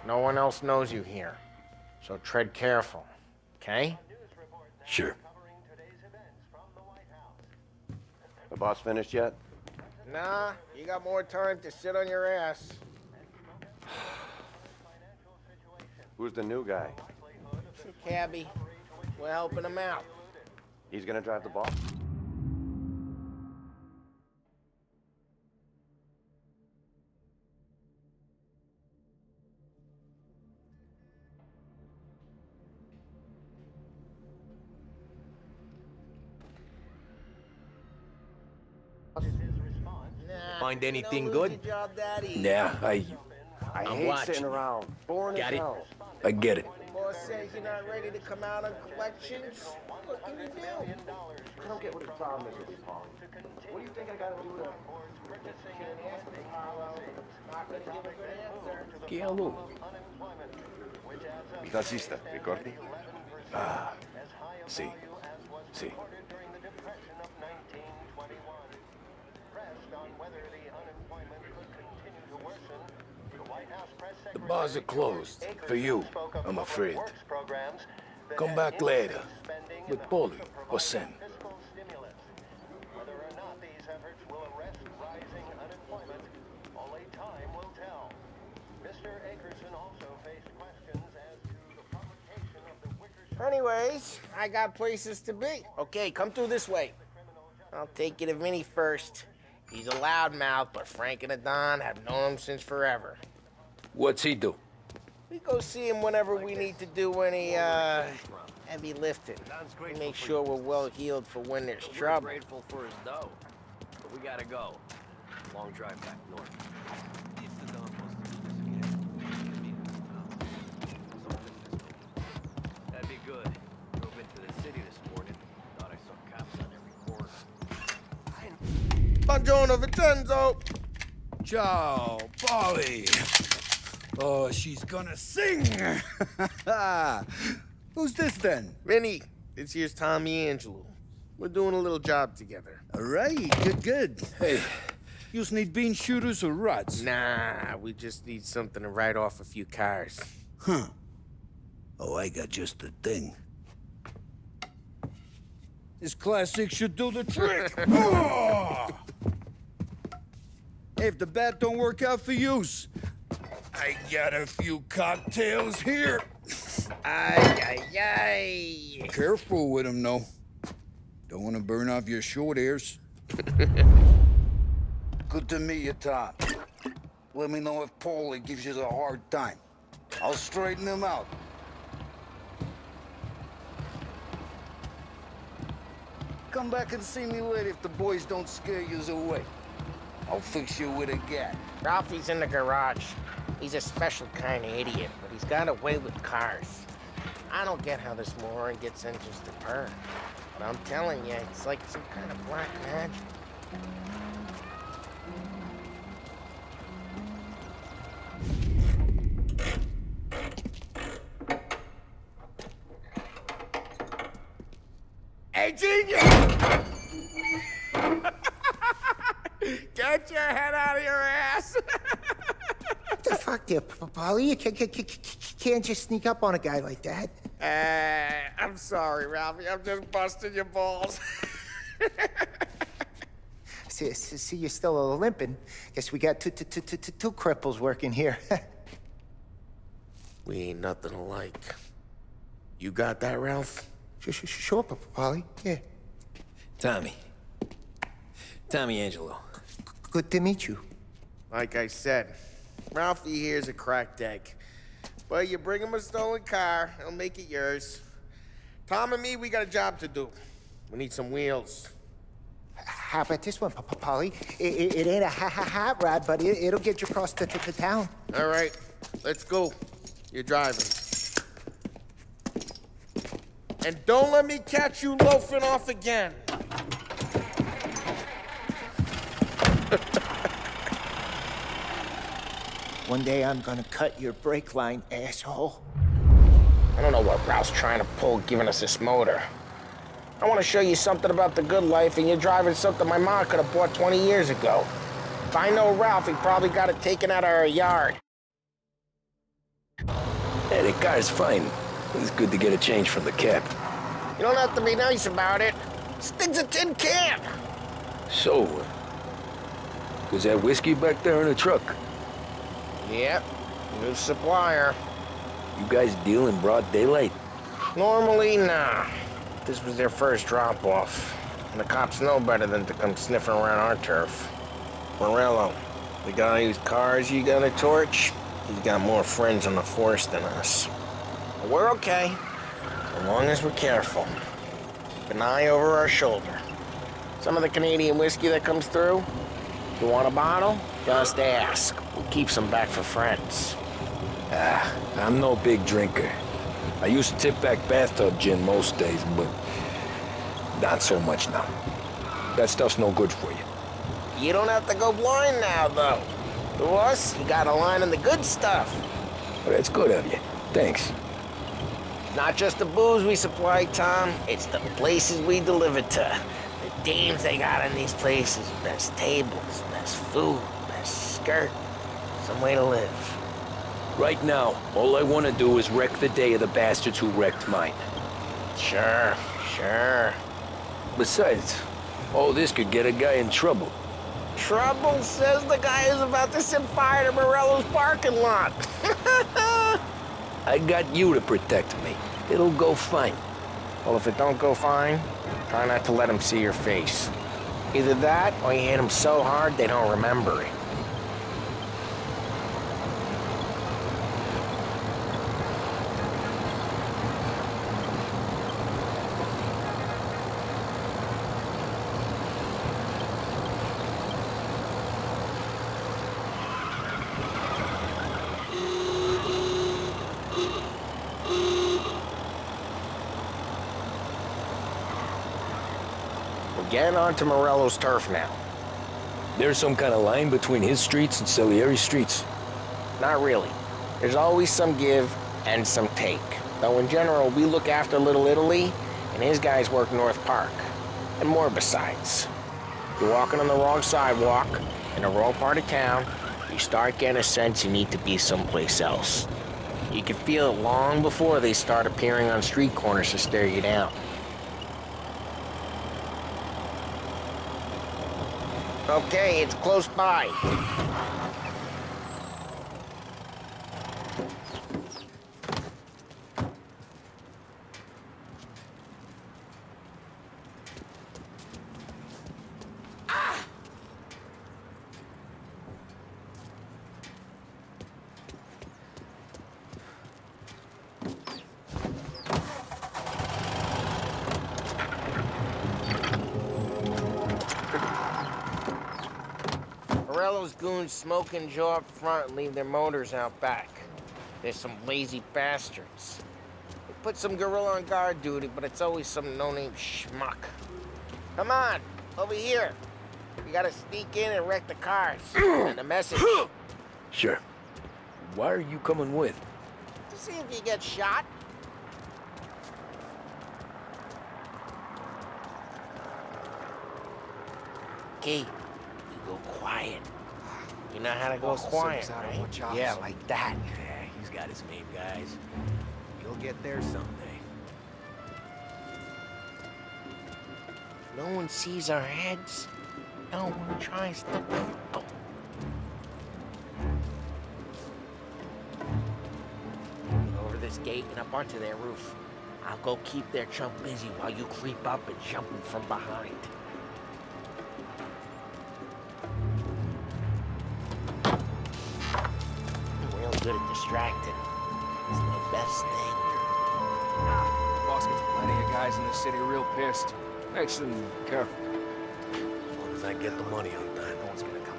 No one else knows you here. So tread careful, okay? Sure. The boss finished yet? Nah, you got more time to sit on your ass. Who's the new guy? Cabby, we're helping him out. He's gonna drive the boss? Nah, Find anything you don't good? lose your job that easy. Yeah, I I'm hate watching. sitting around. Boring Got as it? hell. I get it. Boss says you're not ready to come out on collections. What can you do? I don't get what the problem is with this Paul. What do you think I gotta do to... ¿Qué algo? Taxista, Ricordi? Ah, sí, sí. The bars are closed. For you, I'm afraid. Come back later. With Polly or Sam. Whether or not these efforts will arrest rising unemployment, only time will tell. Mr. Akerson also faced questions as to the publication of the Wicker... Anyways, I got places to be. Okay, come through this way. I'll take you to Vinny first. He's a loudmouth, but Frank and the Don have known him since forever. What's he do? We go see him whenever we need to do any, heavy lifting. We make sure we're well healed for when there's trouble. We're grateful for his dough, but we gotta go. Long drive back north. That'd be good. Drove into the city this morning. Thought I saw cops on every corner. Buongiorno, Vincenzo! Ciao, Polly. Oh, she's gonna sing. Who's this then? Vinny, this here's Tommy Angelo. We're doing a little job together. All right, good. Hey, you need bean shooters or rods? Nah, we just need something to write off a few cars. Huh. Oh, I got just the thing. This classic should do the trick. Oh! Hey, if the bat don't work out for yous, I got a few cocktails here. Ay, ay, ay. Careful with them, though. Don't want to burn off your short hairs. Good to meet you, Tom. Let me know if Paulie gives you a hard time. I'll straighten him out. Come back and see me later if the boys don't scare yous away. I'll fix you with a gat. Ralphie's in the garage. He's a special kind of idiot, but he's got a way with cars. I don't get how this moron gets engines to purr. But I'm telling you, it's like some kind of black magic. Hey, genius! Get your head out of your ass! What the fuck there, Polly? You can't just sneak up on a guy like that. I'm sorry, Ralphie. I'm just busting your balls. See, you're still limping. Guess we got two cripples working here. We ain't nothing alike. You got that, Ralph? Sure, Polly. Yeah. Tommy Angelo. Good to meet you. Like I said, Ralphie here's a cracked egg. But you bring him a stolen car, he'll make it yours. Tom and me, we got a job to do. We need some wheels. How about this one, Polly? It ain't a hot rod, but it'll get you across to town. All right, let's go. You're driving. And don't let me catch you loafing off again. One day I'm gonna cut your brake line, asshole. I don't know what Ralph's trying to pull giving us this motor. I want to show you something about the good life, and you're driving something my mom could have bought 20 years ago. If I know Ralph, he probably got it taken out of our yard. the car's fine. It's good to get a change from the cab. You don't have to be nice about it. This thing's a tin can. So, was that whiskey back there in the truck? Yep, new supplier. You guys deal in broad daylight? Normally, nah. This was their first drop-off. And the cops know better than to come sniffing around our turf. Morello, the guy whose cars you got a torch, he's got more friends on the force than us. But we're okay, as long as we're careful. Keep an eye over our shoulder. Some of the Canadian whiskey that comes through, you want a bottle? Just ask. We'll keep some back for friends. I'm no big drinker. I used to tip back bathtub gin most days, but not so much now. That stuff's no good for you. You don't have to go blind now, though. To us, you got a line on the good stuff. Well, that's good of you. Thanks. Not just the booze we supply, Tom. It's the places we deliver to. The dames they got in these places. Best tables, best food, best skirt. Some way to live. Right now, all I want to do is wreck the day of the bastards who wrecked mine. Sure. Besides, all this could get a guy in trouble. Trouble, says the guy who's about to set fire to Morello's parking lot. I got you to protect me. It'll go fine. Well, if it don't go fine, try not to let him see your face. Either that, or you hit him so hard they don't remember it. We're getting onto Morello's turf now. There's some kind of line between his streets and Salieri's streets. Not really. There's always some give and some take. Though in general, we look after Little Italy, and his guys work North Park. And more besides. You're walking on the wrong sidewalk, in the wrong part of town, you start getting a sense you need to be someplace else. You can feel it long before they start appearing on street corners to stare you down. Okay, it's close by. Morello's goons smoke and jaw up front and leave their motors out back. They're some lazy bastards. They put some gorilla on guard duty, but it's always some no-name schmuck. Come on, over here. We gotta sneak in and wreck the cars. And the message... Sure. Why are you coming with? To see if you get shot. Key, you go quiet. You know how to go quiet, right? Yeah, like that. Yeah, he's got his main guys. You'll get there someday. No one sees our heads. No one tries to boot them. Over this gate and up onto their roof. I'll go keep their chump busy while you creep up and jump him from behind. I'm real good at distracting. It's the best thing. Boss gets plenty of guys in the city real pissed. Makes them careful. As long as I get the money on time, no one's gonna come.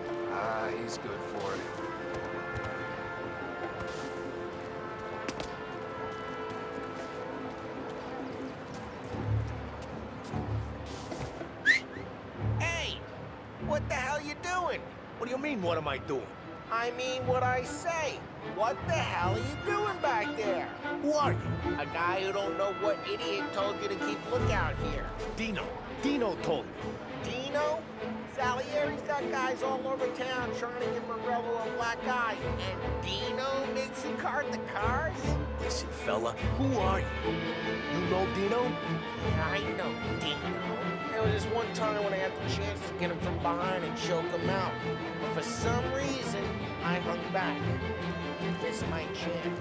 He's good for it. Hey! What the hell you doing? What do you mean, what am I doing? I mean what I say. What the hell are you doing back there? Who are you? A guy who don't know what idiot told you to keep lookout here. Dino. Dino told me. Dino? Salieri He's got guys all over town trying to give Morello a black eye. And Dino makes him cart the cars? Listen, fella, who are you? You know Dino? Yeah, I know Dino. There was this one time when I had the chance to get him from behind and choke him out. But for some reason, I hung back. Missed my chance.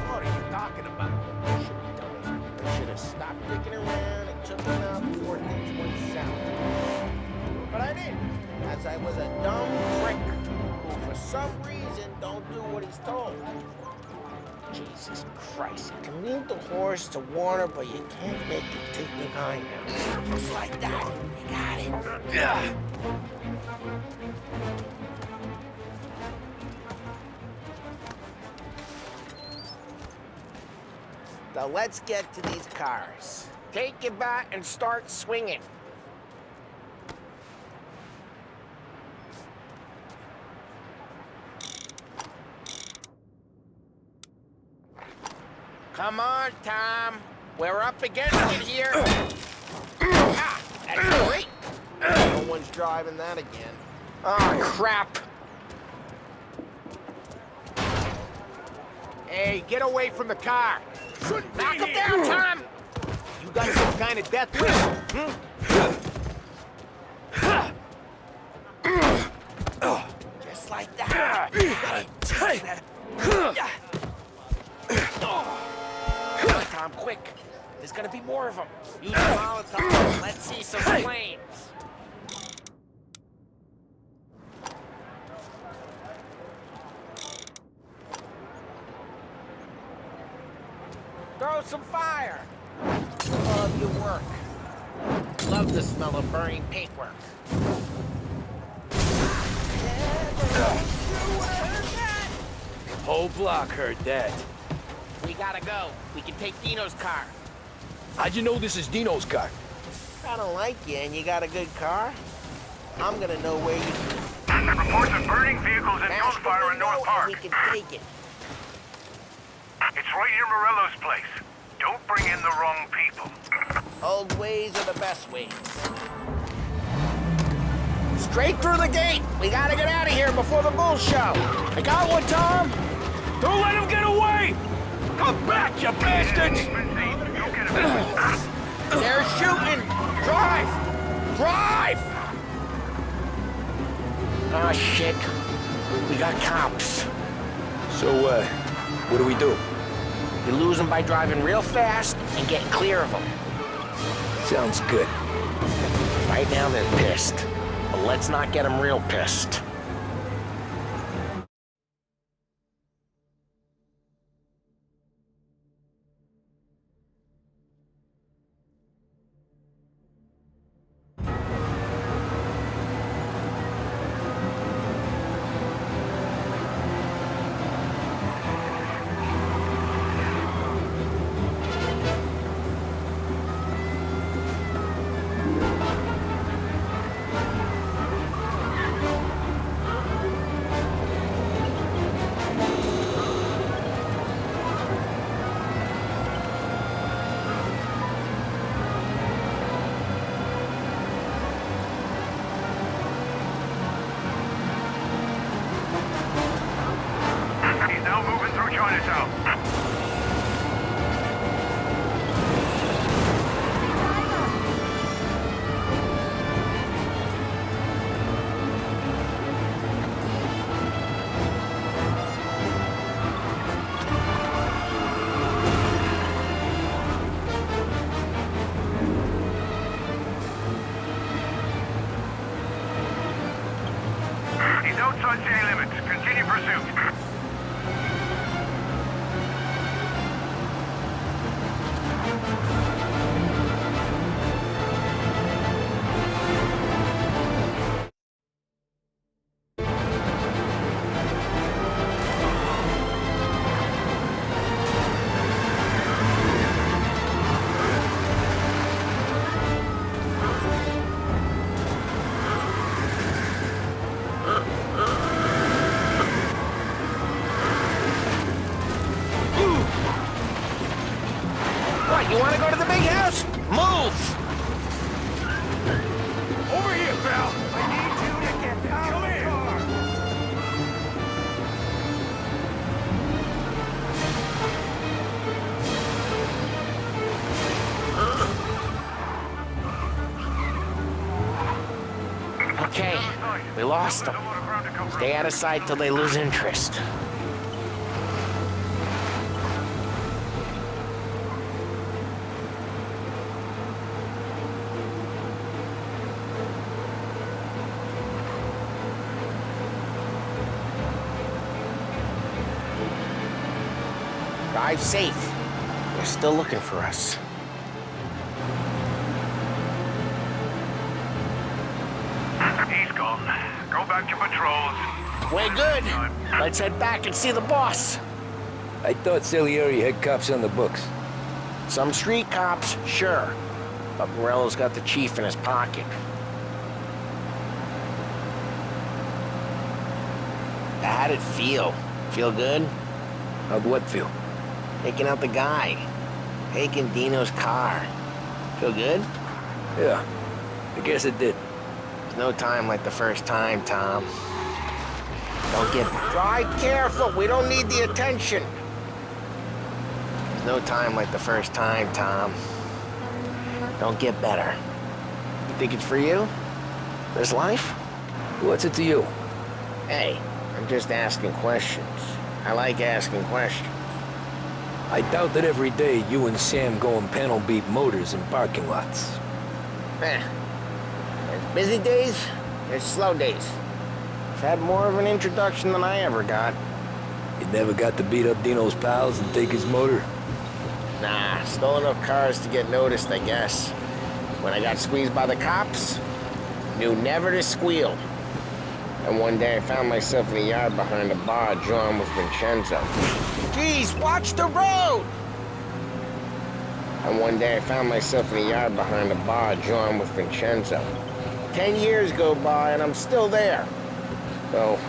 What are you talking about? I should have done it. I should have stopped dicking around and took him out before things went south. But I didn't, as I was a dumb prick who for some reason don't do what he's told. Jesus Christ, you can lead the horse to water, but you can't make it take the guy out. Just like that. You got it. Yeah. So let's get to these cars. Take your bat and start swinging. Come on, Tom. We're up against it here. Ah, that's great. No one's driving that again. Oh, crap. Hey, get away from the car. Knock him down, Tom. You got some kind of death wish? Just like that. Tom, quick. There's gonna be more of them. Use the Molotov. Let's see some flames. Throw some fire. Love your work. Love the smell of burning paintwork. Whole block heard that. We gotta go. We can take Dino's car. How'd you know this is Dino's car? I don't like you and you got a good car. I'm gonna know where you Reports of burning vehicles and gunfire in North Park. We can take it. It's right near Morello's place. Don't bring in the wrong people. Old ways are the best ways. Straight through the gate. We gotta get out of here before the bull show. I got one, Tom. Don't let him get away! Come back, you bastards! They're shooting. Drive. Drive. Oh, shit. We got cops. So, what do we do? You lose them by driving real fast and getting clear of them. Sounds good. Right now they're pissed. But let's not get them real pissed. He's now moving through Chinatown. He's outside city limits. Continue pursuit. We lost them. Stay out of sight till they lose interest. Drive safe. They're still looking for us. He's gone. Go back to patrols. Way good. Let's head back and see the boss. I thought Salieri had cops on the books. Some street cops, sure. But Morello's got the chief in his pocket. How'd it feel? Feel good? How'd what feel? Taking out the guy. Taking Dino's car. Feel good? Yeah, I guess it did. There's no time like the first time, Tom. Don't get... Drive careful! We don't need the attention! There's no time like the first time, Tom. Don't get better. You think it's for you? This life? What's it to you? Hey, I'm just asking questions. I like asking questions. I doubt that every day you and Sam go and panel beat motors in parking lots. There's busy days, there's slow days. I've had more of an introduction than I ever got. You never got to beat up Dino's pals and take his motor? Nah, stole enough cars to get noticed, I guess. When I got squeezed by the cops, knew never to squeal. And one day I found myself in the yard behind a bar drawn with Vincenzo. Geez, watch the road! And one day I found myself in the yard behind a bar drawn with Vincenzo. 10 years go by and I'm still there. So,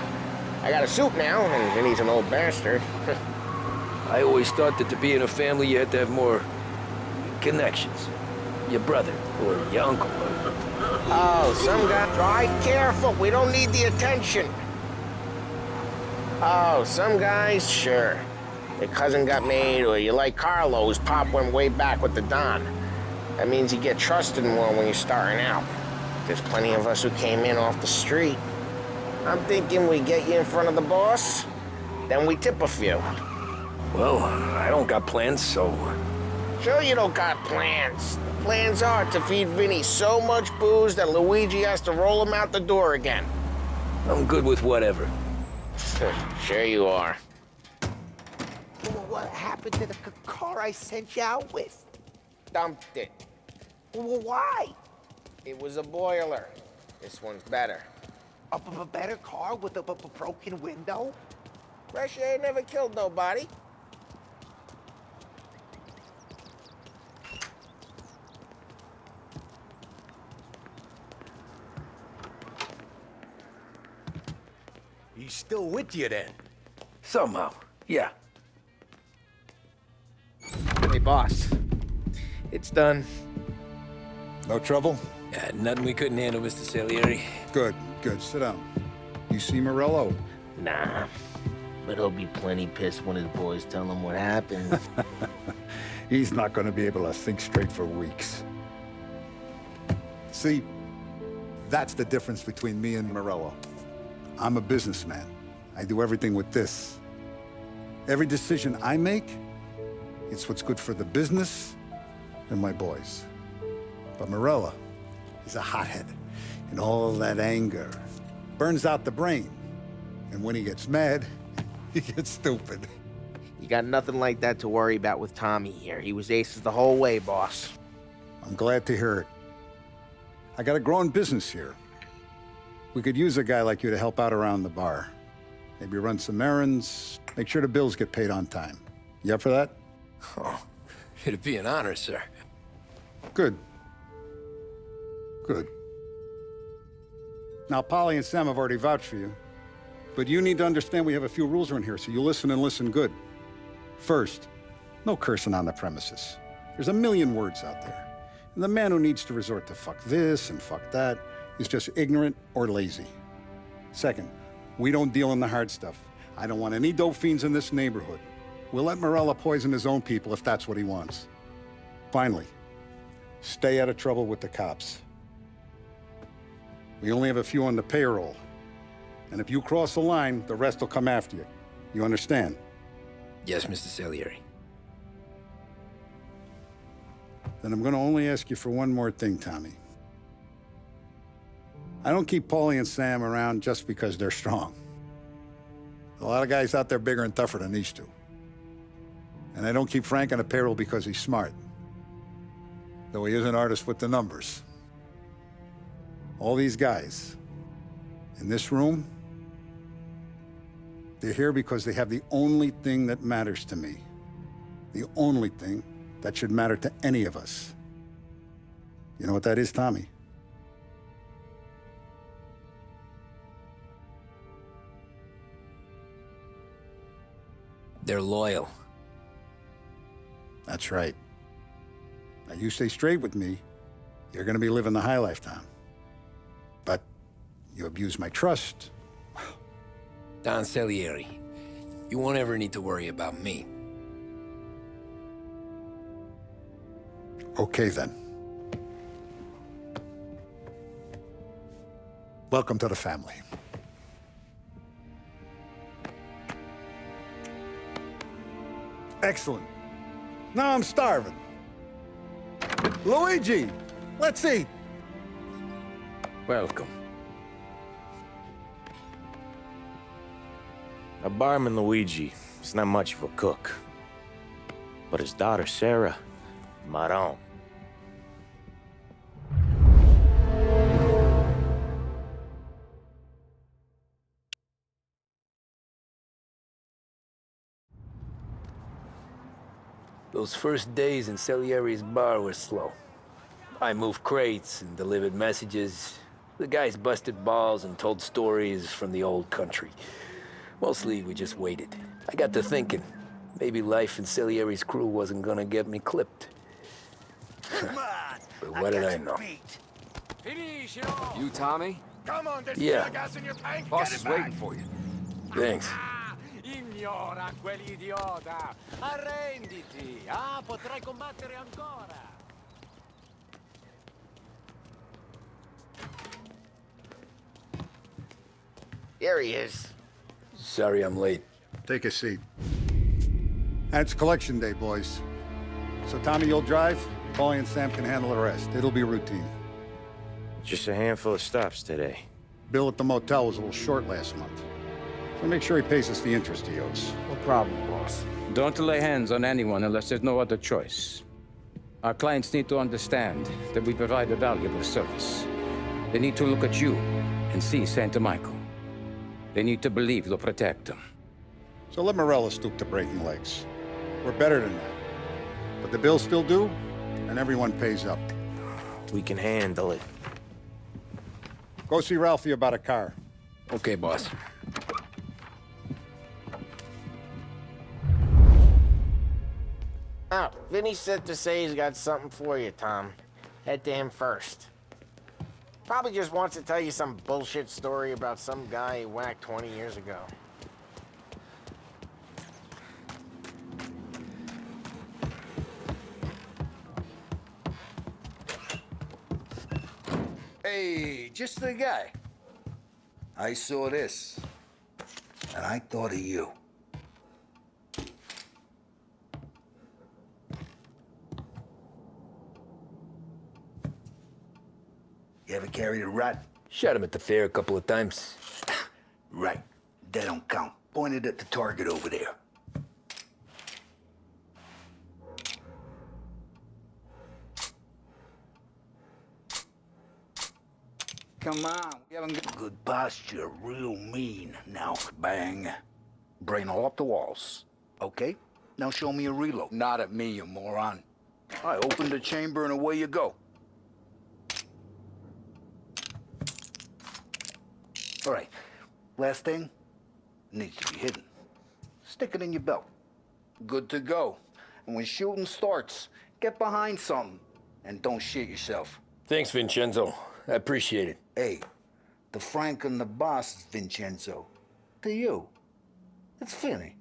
I got a suit now, and Vinny's an old bastard. I always thought that to be in a family you had to have more connections. Your brother, or your uncle. Oh, some guy... Drive careful, we don't need the attention. Oh, some guys, sure. Your cousin got made, or you like Carlo's, Pop went way back with the Don. That means you get trusted more when you're starting out. There's plenty of us who came in off the street. I'm thinking we get you in front of the boss, then we tip a few. Well, I don't got plans, so... Sure you don't got plans. The plans are to feed Vinny so much booze that Luigi has to roll him out the door again. I'm good with whatever. Sure you are. What happened to the car I sent you out with? Dumped it. Why? It was a boiler. This one's better. A better car with a broken window? Fresh air never killed nobody. He's still with you then? Somehow, yeah. Hey, boss. It's done. No trouble? Nothing we couldn't handle, Mr. Salieri. Good, good. Sit down. You see Morello? Nah. But he'll be plenty pissed when his boys tell him what happened. He's not going to be able to think straight for weeks. See, that's the difference between me and Morello. I'm a businessman. I do everything with this. Every decision I make, it's what's good for the business and my boys. But Morello is a hothead, and all that anger burns out the brain. And when he gets mad, he gets stupid. You got nothing like that to worry about with Tommy here. He was aces the whole way, boss. I'm glad to hear it. I got a growing business here. We could use a guy like you to help out around the bar. Maybe run some errands, make sure the bills get paid on time. You up for that? Oh, it'd be an honor, sir. Good. Good. Now, Polly and Sam have already vouched for you. But you need to understand we have a few rules around here, so you listen and listen good. First, no cursing on the premises. There's a million words out there. And the man who needs to resort to fuck this and fuck that is just ignorant or lazy. Second, we don't deal in the hard stuff. I don't want any dope fiends in this neighborhood. We'll let Morello poison his own people if that's what he wants. Finally, stay out of trouble with the cops. We only have a few on the payroll. And if you cross the line, the rest will come after you. You understand? Yes, Mr. Salieri. Then I'm gonna only ask you for one more thing, Tommy. I don't keep Paulie and Sam around just because they're strong. A lot of guys out there bigger and tougher than these two. And I don't keep Frank on the payroll because he's smart. Though he is an artist with the numbers. All these guys in this room, they're here because they have the only thing that matters to me. The only thing that should matter to any of us. You know what that is, Tommy? They're loyal. That's right. Now, you stay straight with me, you're gonna be living the high life, Tom. But you abuse my trust. Don Salieri, you won't ever need to worry about me. Okay, then. Welcome to the family. Excellent. Now I'm starving. Luigi, let's eat. Welcome. Now, barman Luigi is not much of a cook. But his daughter, Sarah, Maron. Those first days in Salieri's bar were slow. I moved crates and delivered messages. The guys busted balls and told stories from the old country. Mostly, we just waited. I got to thinking, maybe life in Salieri's crew wasn't gonna get me clipped. But what did I know? You, Tommy? Come on, there's Yeah. gas in your tank. Boss Get is it back. waiting for you. Thanks. Ignora quell'idiota. Arrenditi. Potrai combattere ancora. Here he is. Sorry I'm late. Take a seat. And it's collection day, boys. So Tommy, you'll drive. Paulie and Sam can handle the rest. It'll be routine. Just a handful of stops today. Bill at the motel was a little short last month. So make sure he pays us the interest he owes. No problem, boss. Don't lay hands on anyone unless there's no other choice. Our clients need to understand that we provide a valuable service. They need to look at you and see Santa Michael. They need to believe you'll protect them. So let Morella stoop to breaking legs. We're better than that. But the bills still due, and everyone pays up. We can handle it. Go see Ralphie about a car. Okay, boss. Oh, Vinny said to say he's got something for you, Tom. Head to him first. Probably just wants to tell you some bullshit story about some guy he whacked 20 years ago. Hey, just the guy. I saw this, and I thought of you. You ever carried a rat? Shot him at the fair a couple of times. Right. That don't count. Pointed at the target over there. Come on, we haven't got good posture, real mean. Now, bang. Brain all up the walls. Okay, now show me a reload. Not at me, you moron. I opened the chamber and away you go. All right, last thing, needs to be hidden. Stick it in your belt. Good to go. And when shooting starts, get behind something and don't shit yourself. Thanks, Vincenzo. I appreciate it. Hey, the Frank and the boss is Vincenzo. To you, it's Vinny.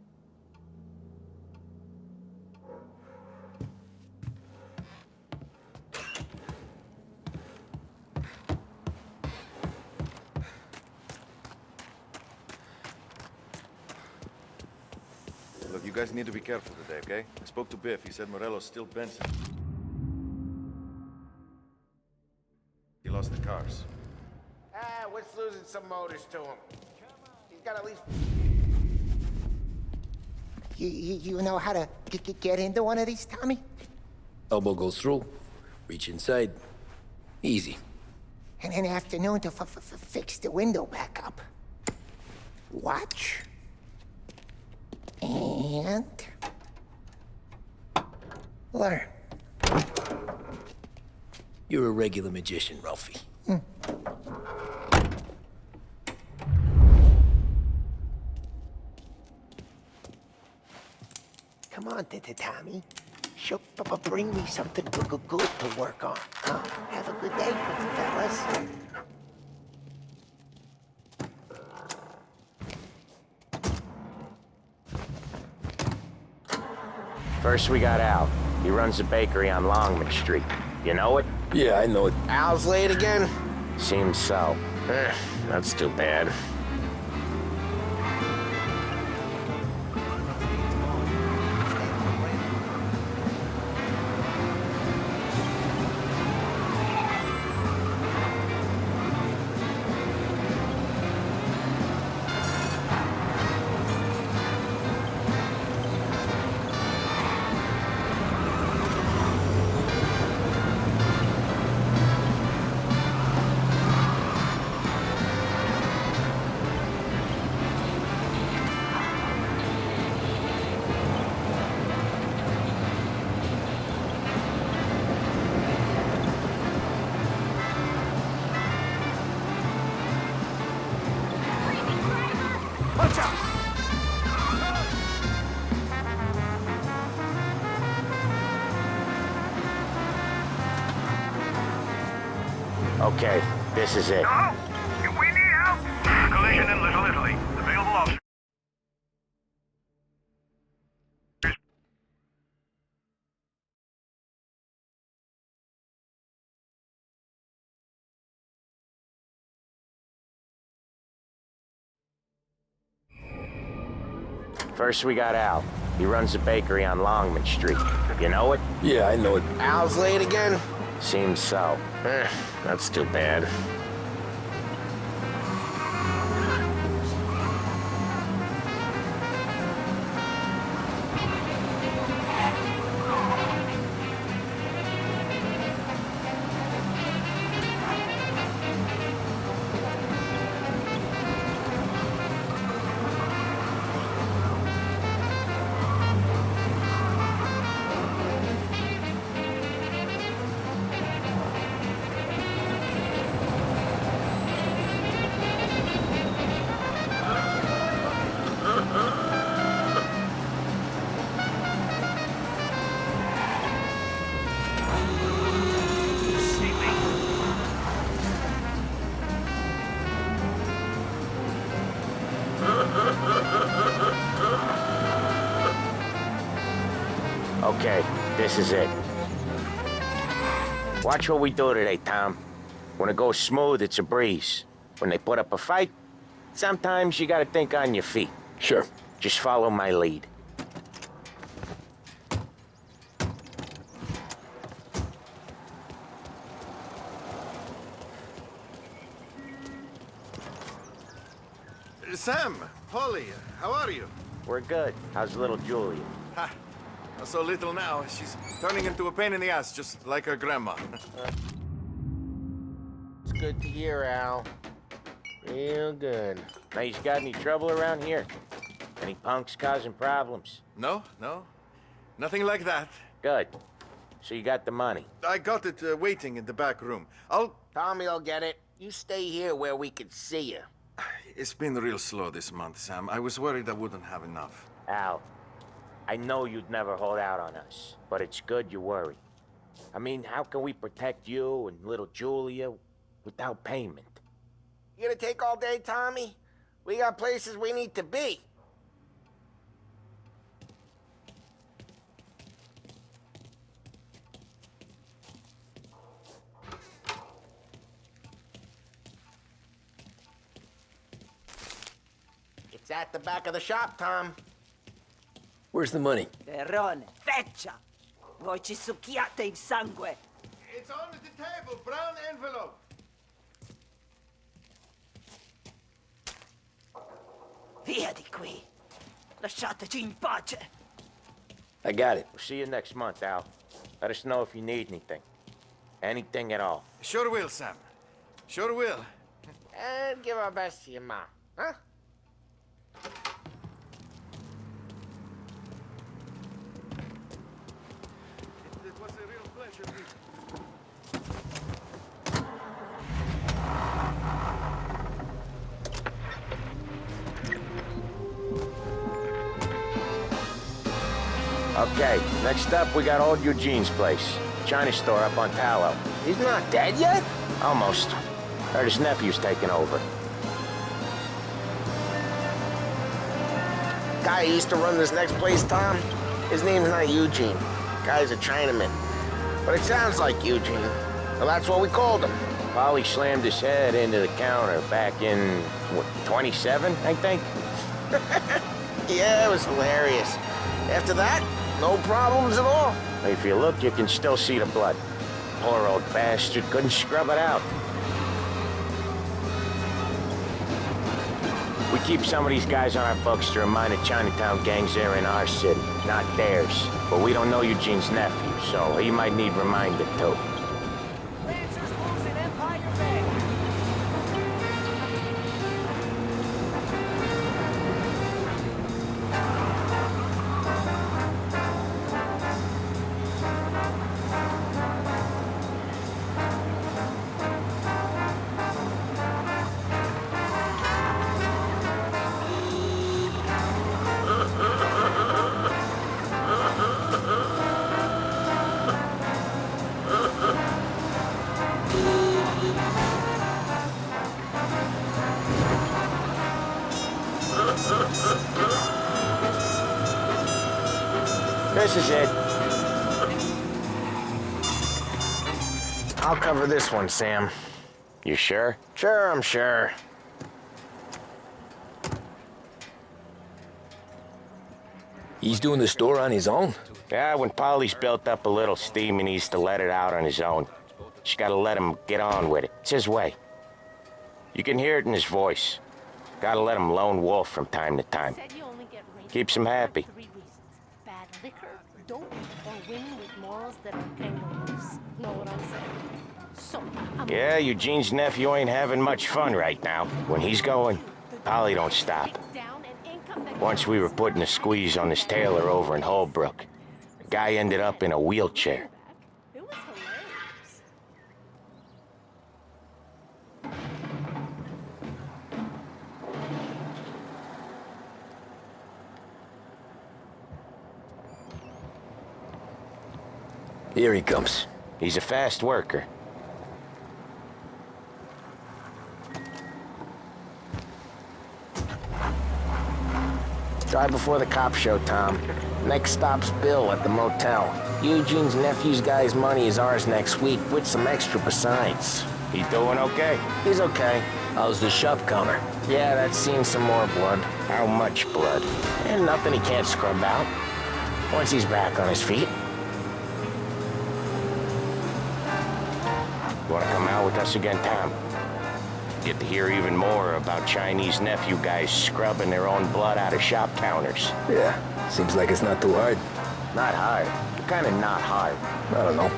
you guys need to be careful today, okay? I spoke to Biff. He said Morello's still Benson. He lost the cars. What's losing some motors to him? He's got at least... You know how to get into one of these, Tommy? Elbow goes through. Reach inside. Easy. And an afternoon to fix the window back up. Watch. And... learn. You're a regular magician, Ralphie. Come on, Tommy. Bring me something good to work on. Have a good day, fellas. First we got Al. He runs a bakery on Longman Street. You know it? Yeah, I know it. Al's late again? Seems so. That's too bad. Okay, this is it. Hello? We need help. Collision in Little Italy. Available officer. First we got Al. He runs a bakery on Longman Street. You know it? Yeah, I know it. Al's late again? Seems so. That's too bad. Okay, this is it. Watch what we do today, Tom. When it goes smooth, it's a breeze. When they put up a fight, sometimes you gotta think on your feet. Sure. Just follow my lead. Sam, Polly, how are you? We're good. How's little Julia? Ha! So little now, she's turning into a pain in the ass, just like her grandma. It's good to hear, Al. Real good. Now, you got any trouble around here? Any punks causing problems? No, nothing like that. Good. So you got the money? I got it waiting in the back room. Tommy'll get it. You stay here where we can see you. It's been real slow this month, Sam. I was worried I wouldn't have enough. Al, I know you'd never hold out on us, but it's good you worry. I mean, how can we protect you and little Julia without payment? You gonna take all day, Tommy? We got places we need to be. It's at the back of the shop, Tom. Where's the money? Perrone, feccia! Voi ci succhiate il sangue! It's on the table, brown envelope. Via di qui! Lasciateci in pace! I got it. We'll see you next month, Al. Let us know if you need anything. Anything at all. Sure will, Sam. Sure will. And give our best to your mom, huh? It was a real pleasure meeting. Okay, next up we got old Eugene's place. China store up on Tallow. He's not dead yet? Almost. Heard his nephew's taking over. Guy who used to run this next place, Tom, his name's not Eugene. Guy's a Chinaman. But it sounds like Eugene. Well, that's what we called him. Polly slammed his head into the counter back in, what, 27, I think? Yeah, it was hilarious. After that, no problems at all. If you look, you can still see the blood. Poor old bastard couldn't scrub it out. We keep some of these guys on our books to remind the Chinatown gangs they're in our city, not theirs. But we don't know Eugene's nephew, so he might need reminded too. Lancers losing Empire Bay! This is it. I'll cover this one, Sam. You sure? Sure, I'm sure. He's doing the store on his own? Yeah, when Polly's built up a little steam, he needs to let it out on his own. Just gotta let him get on with it. It's his way. You can hear it in his voice. Gotta let him lone wolf from time to time. Keeps him happy. Bad liquor, dope, or women with morals that are kind of loose. Know what I'm saying? So, Yeah, Eugene's nephew ain't having much fun right now. When he's going, Polly don't stop. Once we were putting a squeeze on this tailor over in Holbrook. The guy ended up in a wheelchair. It was hilarious. Here he comes. He's a fast worker. Drive before the cop show, Tom. Next stop's Bill at the motel. Eugene's nephew's guy's money is ours next week, with some extra besides. He doing okay? He's okay. How's the shop counter? Yeah, that's seen some more blood. How much blood? And nothing he can't scrub out. Once he's back on his feet. You wanna come out with us again, Tom? Get to hear even more about Chinese nephew guys scrubbing their own blood out of shop counters. Yeah, seems like it's not too hard. Not hard. Kinda not hard. I don't know.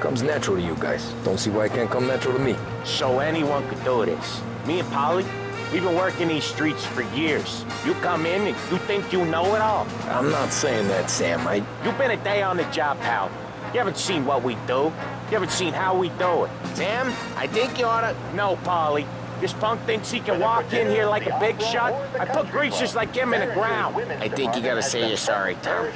Comes natural to you guys. Don't see why it can't come natural to me. So anyone could do this. Me and Polly, we've been working these streets for years. You come in and you think you know it all. I'm not saying that, Sam. You've been a day on the job, pal. You haven't seen what we do. You haven't seen how we do it. Sam, I think you oughta... No, Polly. This punk thinks he can walk in here like a big shot. I put greasers like him in the ground. I think you gotta say you're sorry, Tom.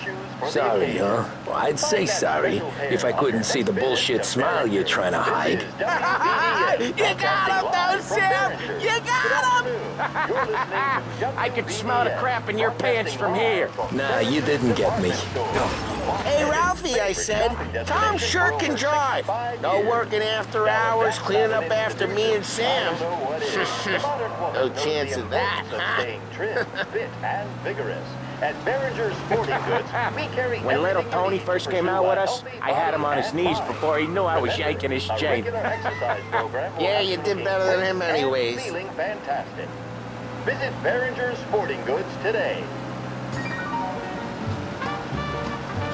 Sorry, huh? Well, I'd say sorry if I couldn't see the bullshit smile you're trying to hide. You got him, though, Sam! You got him! I can smell the crap in your pants from here. Nah, you didn't get me. Hey, Ralphie, I said, Tom sure can drive. No working after hours, cleaning up after me and Sam. No chance of that, huh? Staying trim, fit, and vigorous. At Behringer's Sporting Goods, we carry When little everything you Tony need first to came pursue out with a us, healthy I had him on body his and knees mind. before he knew I was Remember, shaking his a chain. regular exercise program will Yeah, have you you did looking better than great him and anyways. feeling fantastic. Visit Behringer's Sporting Goods today.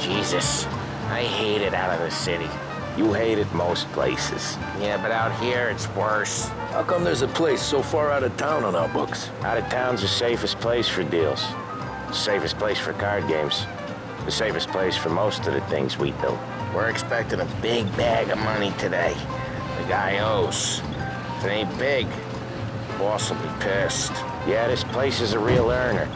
Jesus, I hate it out of the city. You hate it most places. Yeah, but out here it's worse. How come there's a place so far out of town on our books? Out of town's the safest place for deals. The safest place for card games. The safest place for most of the things we do. We're expecting a big bag of money today. The guy owes. If it ain't big, the boss will be pissed. Yeah, this place is a real earner.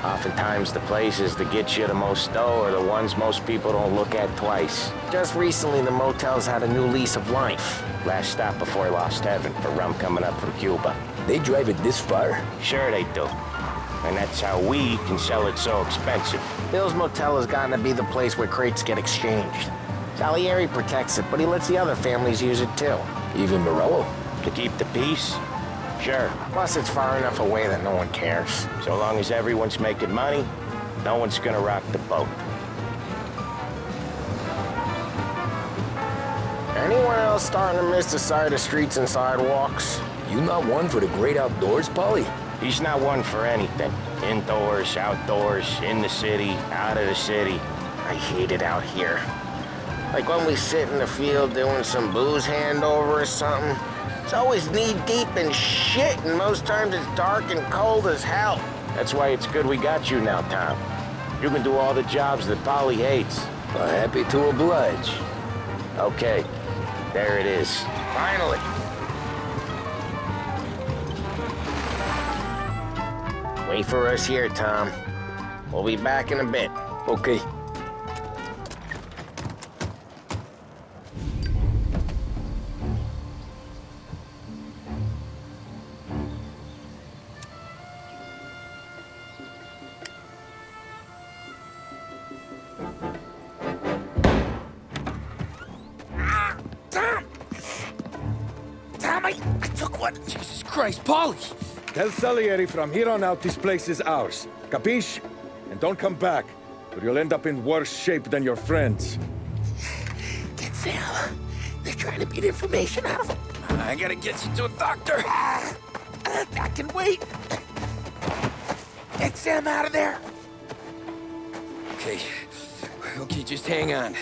Oftentimes the places that get you the most dough are the ones most people don't look at twice. Just recently, the motel's had a new lease of life. Last stop before Lost Heaven for rum coming up from Cuba. They drive it this far? Sure they do. And that's how we can sell it so expensive. Bill's Motel has gotten to be the place where crates get exchanged. Salieri protects it, but he lets the other families use it too. Even Morello? To keep the peace? Sure. Plus, it's far enough away that no one cares. So long as everyone's making money, no one's gonna rock the boat. Anyone else starting to miss the side of streets and sidewalks? You not one for the great outdoors, Polly? He's not one for anything. Indoors, outdoors, in the city, out of the city. I hate it out here. Like when we sit in the field doing some booze handover or something. It's always knee-deep in shit, and most times it's dark and cold as hell. That's why it's good we got you now, Tom. You can do all the jobs that Polly hates. Happy to oblige. Okay, there it is. Finally. Wait for us here, Tom. We'll be back in a bit. Okay. I took one. Jesus Christ, Polly! Tell Salieri from here on out this place is ours. Capiche? And don't come back, or you'll end up in worse shape than your friends. Get Sal. They're trying to beat information out of him. I gotta get you to a doctor. I can wait. Get Sam out of there. Okay. Okay, just hang on.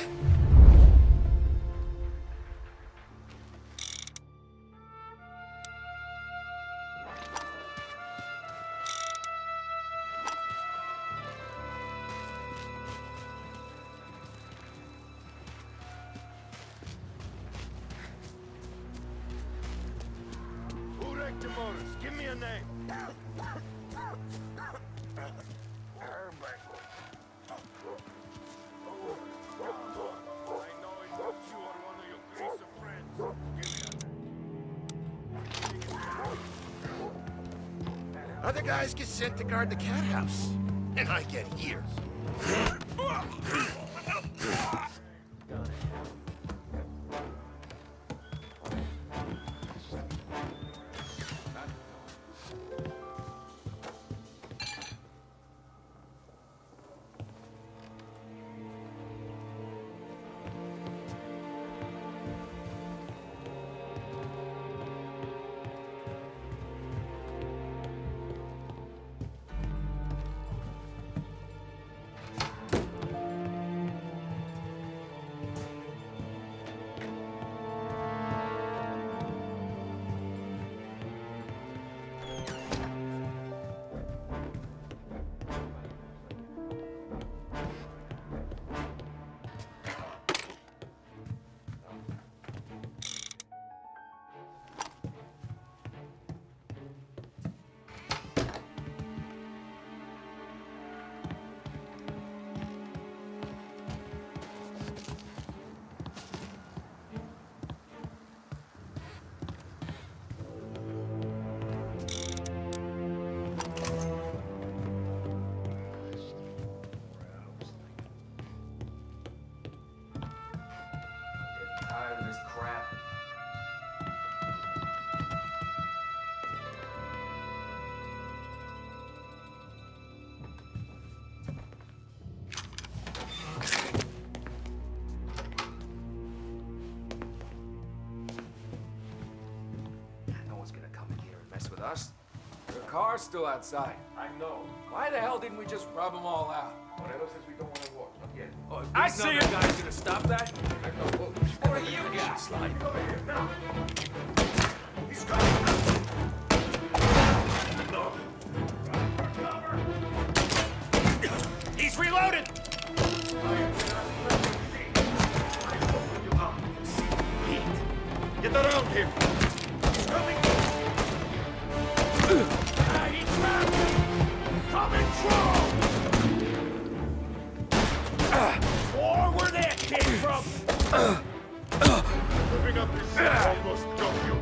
Give me a name. Other guys get sent to guard the cat house, and I get here. car's still outside. I know. Why the hell didn't we just rub them all out? Morello says we don't want to walk. Not yet. Oh, I see you guys gonna stop that? What are you guys? Slide over here now. He's coming. No. He's reloaded! Get around him! He's coming! He's trapped! Coming through! Or where that came from! Moving up this almost got you.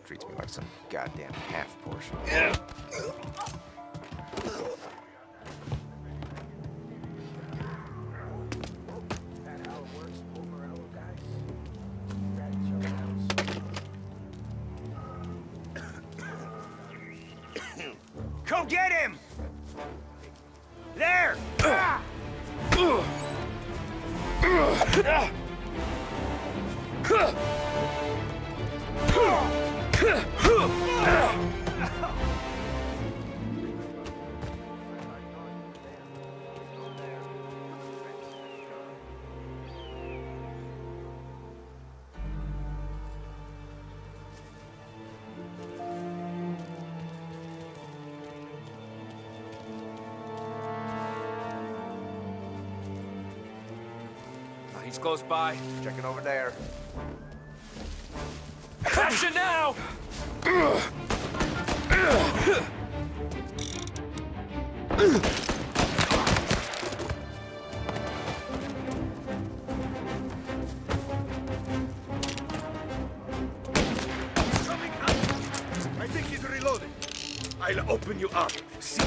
Treats me like some goddamn half portion. Go get him! There! He's close by. Checking over there. Action now! I think he's reloading. I'll open you up. See?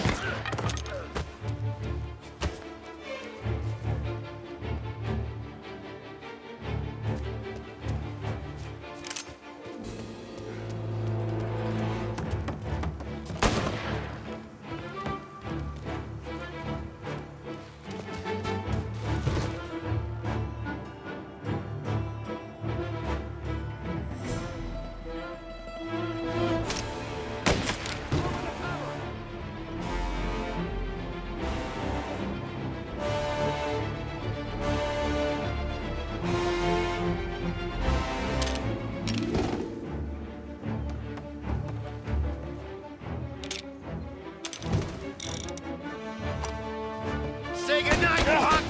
Say goodnight, Puck!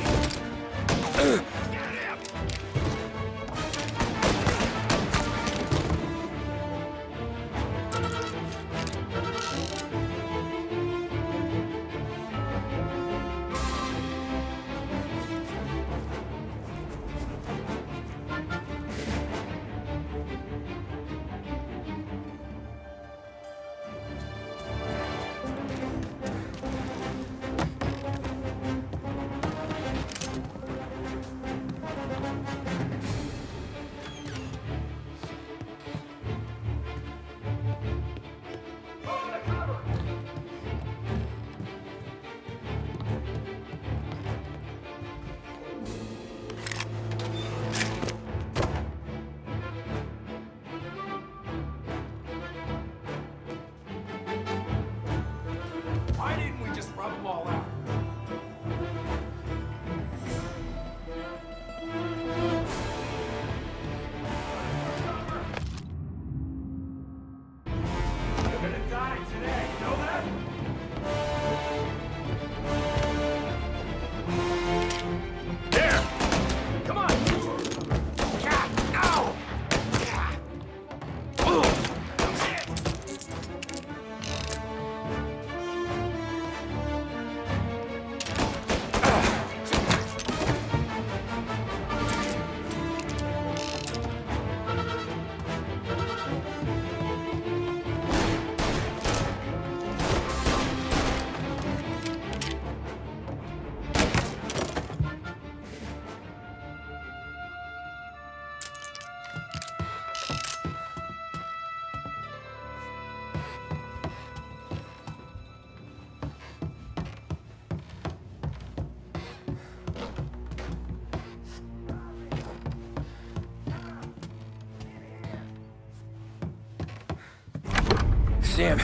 Sam.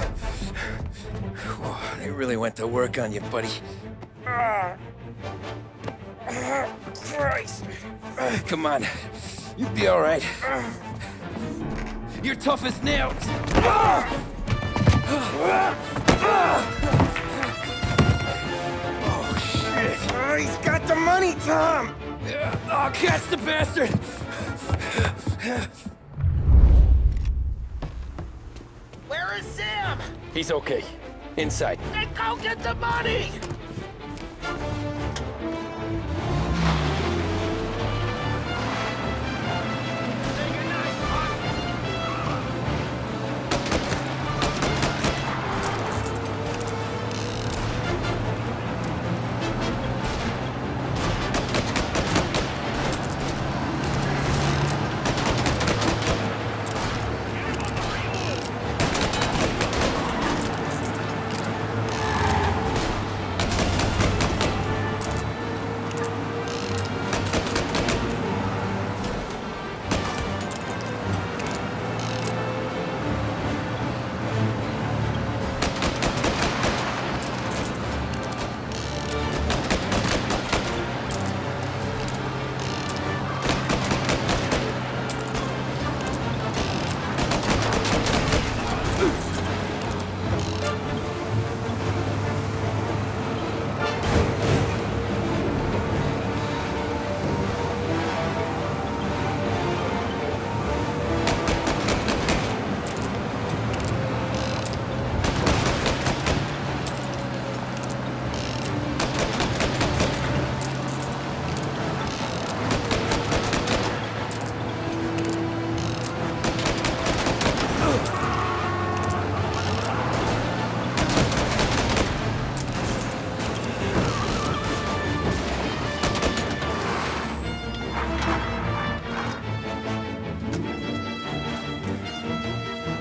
They really went to work on you, buddy. Christ. Come on. You'll be all right. You're tough as nails. Oh, shit. Oh, he's got the money, Tom! I'll catch the bastard! Where is Sam? He's okay. Inside. Then go get the money!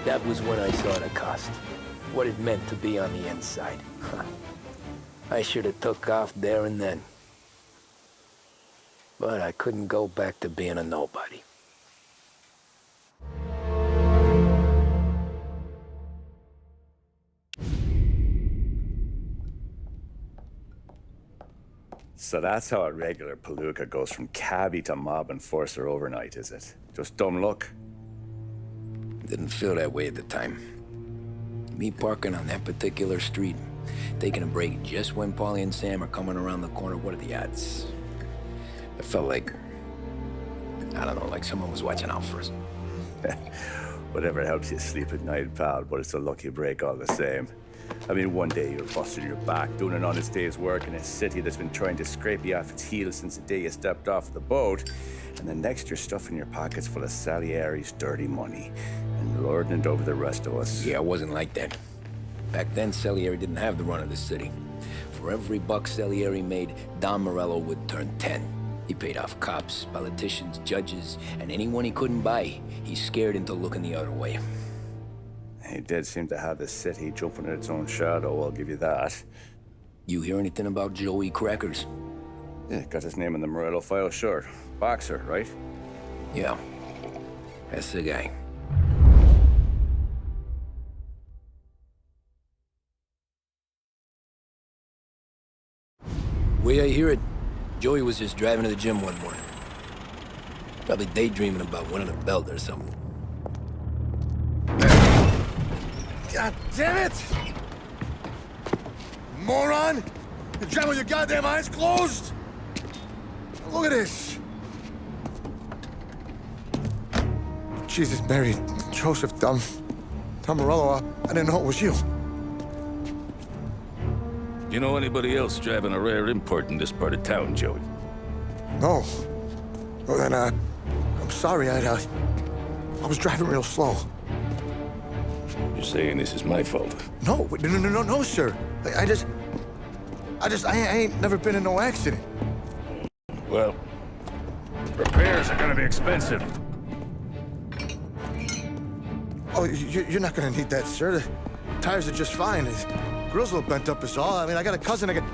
That was when I saw the cost. What it meant to be on the inside. I should have took off there and then. But I couldn't go back to being a nobody. So that's how a regular palooka goes from cabbie to mob enforcer overnight, is it? Just dumb luck? Didn't feel that way at the time. Me parking on that particular street, taking a break just when Paulie and Sam are coming around the corner, what are the odds? I felt like, I don't know, like someone was watching out for us. Whatever helps you sleep at night, pal, but it's a lucky break all the same. I mean, one day you're busting your back, doing an honest day's work in a city that's been trying to scrape you off its heels since the day you stepped off the boat, and the next you're stuffing your pockets full of Salieri's dirty money and lording it over the rest of us. Yeah, it wasn't like that. Back then, Salieri didn't have the run of the city. For every buck Salieri made, Don Morello would turn 10. He paid off cops, politicians, judges, and anyone he couldn't buy, he scared into looking the other way. He did seem to have the city jumping at its own shadow, I'll give you that. You hear anything about Joey Crackers? Yeah, got his name in the Morello file, sure. Boxer, right? Yeah, that's the guy. The way I hear it, Joey was just driving to the gym one morning. Probably daydreaming about winning a belt or something. God damn it! Moron! You're driving with your goddamn eyes closed? Look at this! Jesus, Mary, Joseph, Tom Morello, I didn't know it was you. You know anybody else driving a rare import in this part of town, Joey? No. Well, then, I'm sorry, I was driving real slow. You're saying this is my fault? No, no, sir. I ain't never been in no accident. Well, repairs are gonna be expensive. Oh, you're not gonna need that, sir. The tires are just fine. The grill's a little bent up is all. I mean, I got a cousin I can...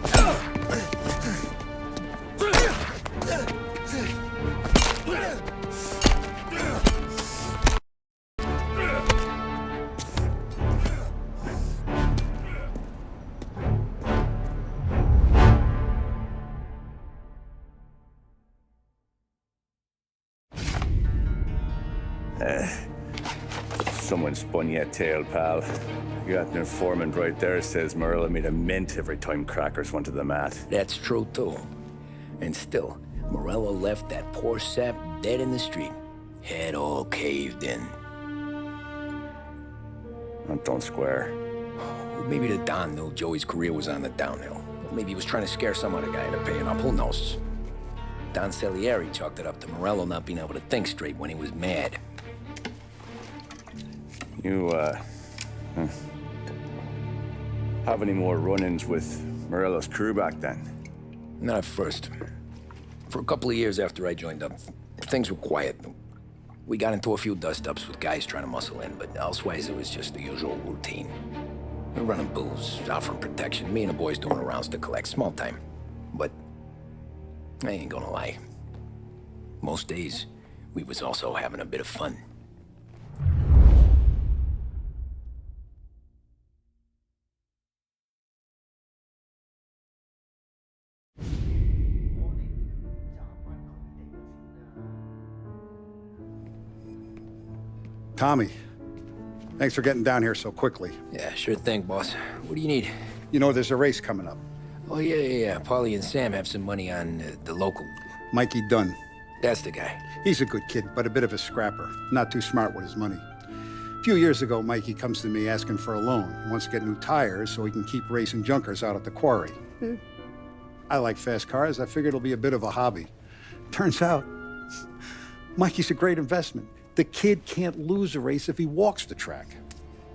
one spun yet, tail, pal. You got an informant right there says Morello made a mint every time crackers went to the mat. That's true, too. And still, Morello left that poor sap dead in the street. Head all caved in. That don't square. Maybe the Don knew Joey's career was on the downhill. Maybe he was trying to scare some other guy into paying up. Who knows? Don Salieri chalked it up to Morello not being able to think straight when he was mad. You, have any more run-ins with Morello's crew back then? Not at first. For a couple of years after I joined up, things were quiet. We got into a few dust-ups with guys trying to muscle in, but elsewise it was just the usual routine. We're running booze, offering protection, me and the boys doing rounds to collect, small time. But I ain't gonna lie. Most days, we was also having a bit of fun. Tommy, thanks for getting down here so quickly. Yeah, sure thing, boss. What do you need? You know, there's a race coming up. Oh, yeah. Paulie and Sam have some money on the local. Mikey Dunn. That's the guy. He's a good kid, but a bit of a scrapper. Not too smart with his money. A few years ago, Mikey comes to me asking for a loan. He wants to get new tires so he can keep racing junkers out at the quarry. I like fast cars. I figured it'll be a bit of a hobby. Turns out, Mikey's a great investment. The kid can't lose a race if he walks the track.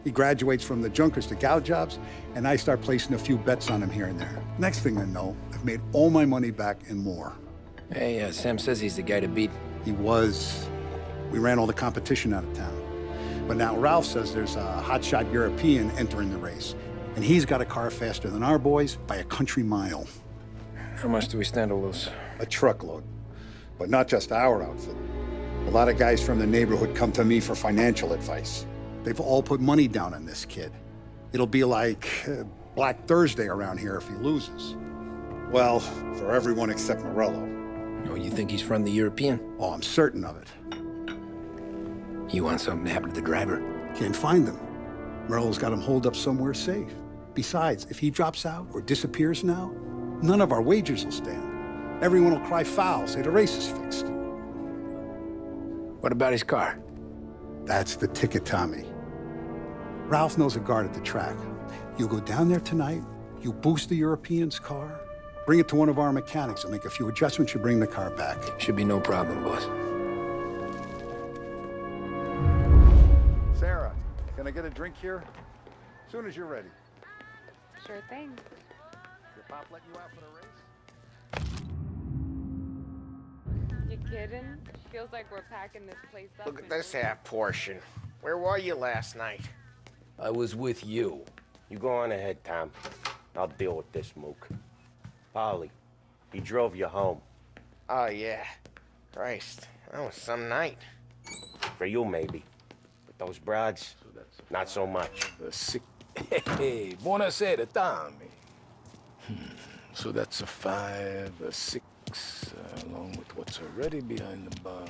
He graduates from the junkers to gal jobs, and I start placing a few bets on him here and there. Next thing I know, I've made all my money back and more. Hey, Sam says he's the guy to beat. He was. We ran all the competition out of town. But now Ralph says there's a hotshot European entering the race, and he's got a car faster than our boys by a country mile. How much do we stand to lose? A truckload. But not just our outfit. A lot of guys from the neighborhood come to me for financial advice. They've all put money down on this kid. It'll be like Black Thursday around here if he loses. Well, for everyone except Morello. Oh, you think he's from the European? Oh, I'm certain of it. You want something to happen to the driver? Can't find him. Morello's got him holed up somewhere safe. Besides, if he drops out or disappears now, none of our wagers will stand. Everyone will cry foul, say the race is fixed. What about his car? That's the ticket, Tommy. Ralph knows a guard at the track. You go down there tonight, you boost the European's car, bring it to one of our mechanics, and make a few adjustments, you bring the car back. Should be no problem, boss. Sarah, can I get a drink here? As soon as you're ready. Sure thing. Your pop letting you out for the race? You kidding? Feels like we're packing this place up. Look at this half portion. Where were you last night? I was with you. You go on ahead, Tom. I'll deal with this mook. Polly, he drove you home. Oh, yeah. Christ, that was some night. For you, maybe. But those broads, not so much. Hey, buonasera, Tommy. So that's a 5, a 6, along with what's already behind the bar.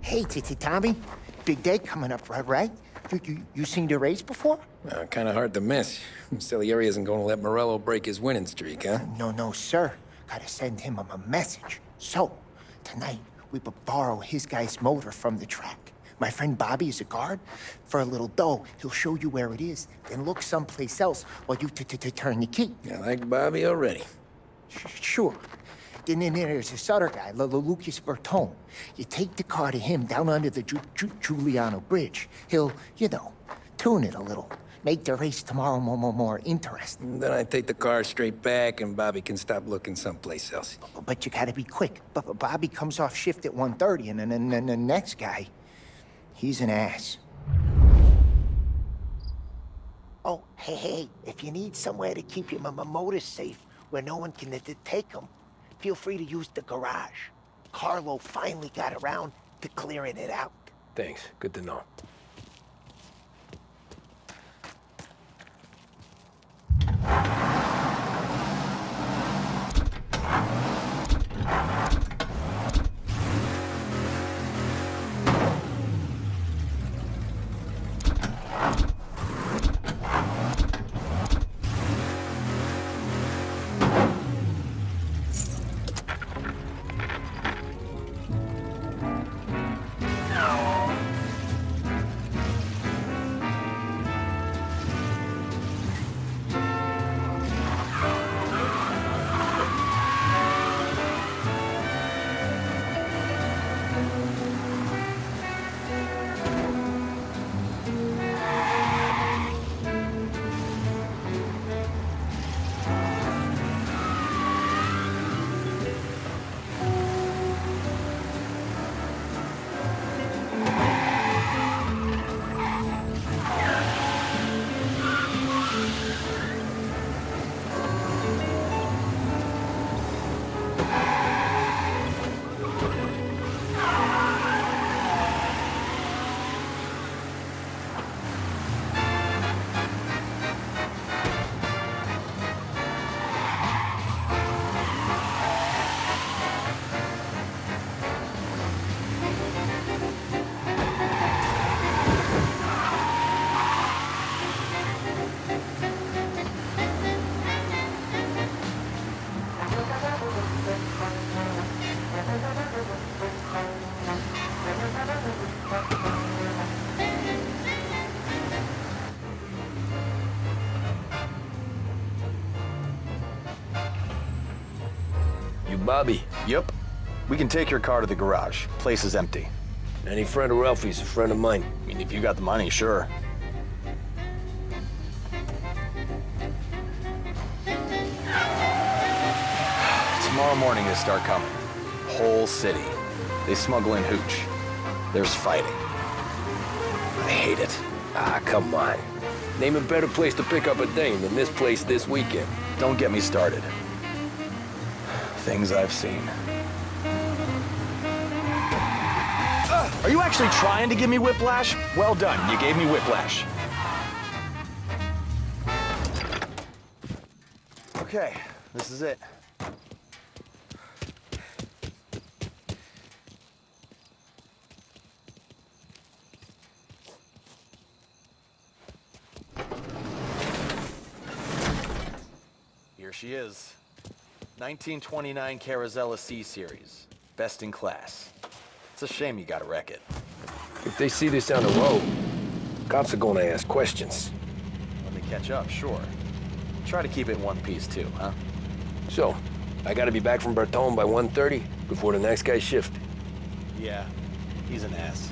Hey, Tommy. Big day coming up, right? You seen the race before? Kind of hard to miss. Salieri isn't going to let Morello break his winning streak, huh? No, sir. Gotta send him a message. So, tonight, we will borrow his guy's motor from the track. My friend Bobby is a guard. For a little dough, he'll show you where it is, then look someplace else while you turn the key. I like Bobby already. Sure. Then there's this other guy, Lucas Bertone. You take the car to him down under the Giuliano Bridge. He'll, tune it a little. Make the race tomorrow more interesting. Then I take the car straight back and Bobby can stop looking someplace else. But you gotta be quick. Bobby comes off shift at 1:30, and then the next guy, he's an ass. Oh, hey, if you need somewhere to keep your motor safe where no one can take them, feel free to use the garage. Carlo finally got around to clearing it out. Thanks. Good to know. Bobby? Yep. We can take your car to the garage. Place is empty. Any friend of Ralphie's, a friend of mine. I mean, if you got the money, sure. Tomorrow morning they start coming. Whole city. They smuggle in hooch. There's fighting. I hate it. Ah, come on. Name a better place to pick up a dame than this place this weekend. Don't get me started. Things I've seen. Are you actually trying to give me whiplash? Well done, you gave me whiplash. Okay, this is it. Here she is. 1929 Carazella C-Series. Best in class. It's a shame you gotta wreck it. If they see this on the road, cops are gonna ask questions. When they catch up, sure. Try to keep it in one piece too, huh? So, I gotta be back from Bertone by 1:30 before the next guy's shift. Yeah, he's an ass.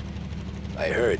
I heard.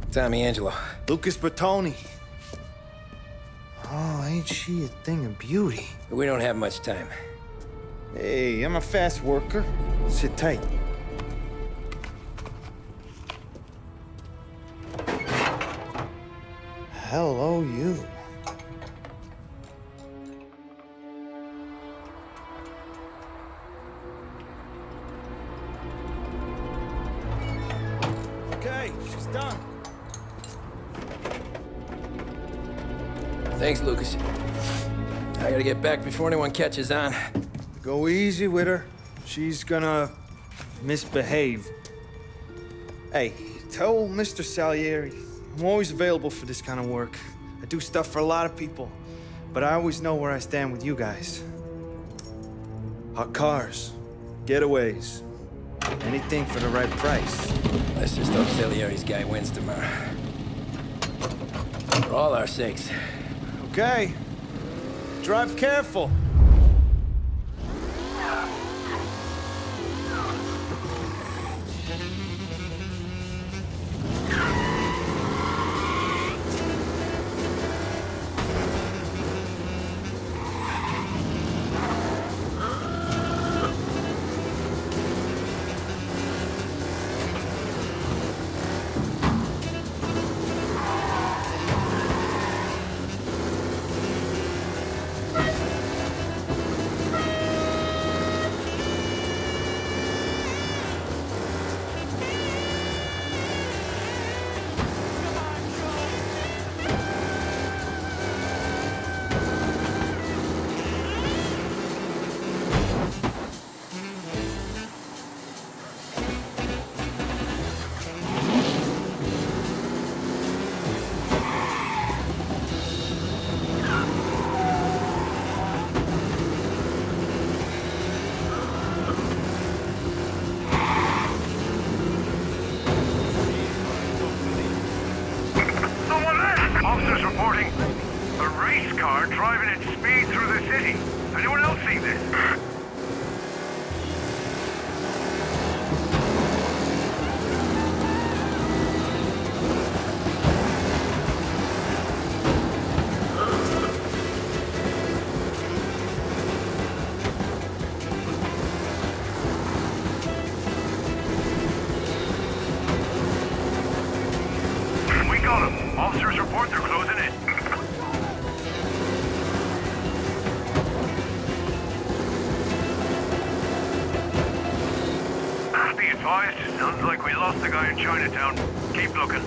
Tommy Angelo. Lucas Bertoni. Oh, ain't she a thing of beauty? We don't have much time. Hey, I'm a fast worker. Sit tight. Hello, you. Okay, she's done. Thanks, Lucas. I gotta get back before anyone catches on. Go easy with her. She's gonna misbehave. Hey, tell Mr. Salieri I'm always available for this kind of work. I do stuff for a lot of people, but I always know where I stand with you guys. Hot cars, getaways, anything for the right price. Let's just hope Salieri's guy wins tomorrow. For all our sakes. Okay. Drive careful. driving at speed through the city. Anyone else see this? We got him. Officers report they're closing in. Be advised, sounds like we lost the guy in Chinatown. Keep looking.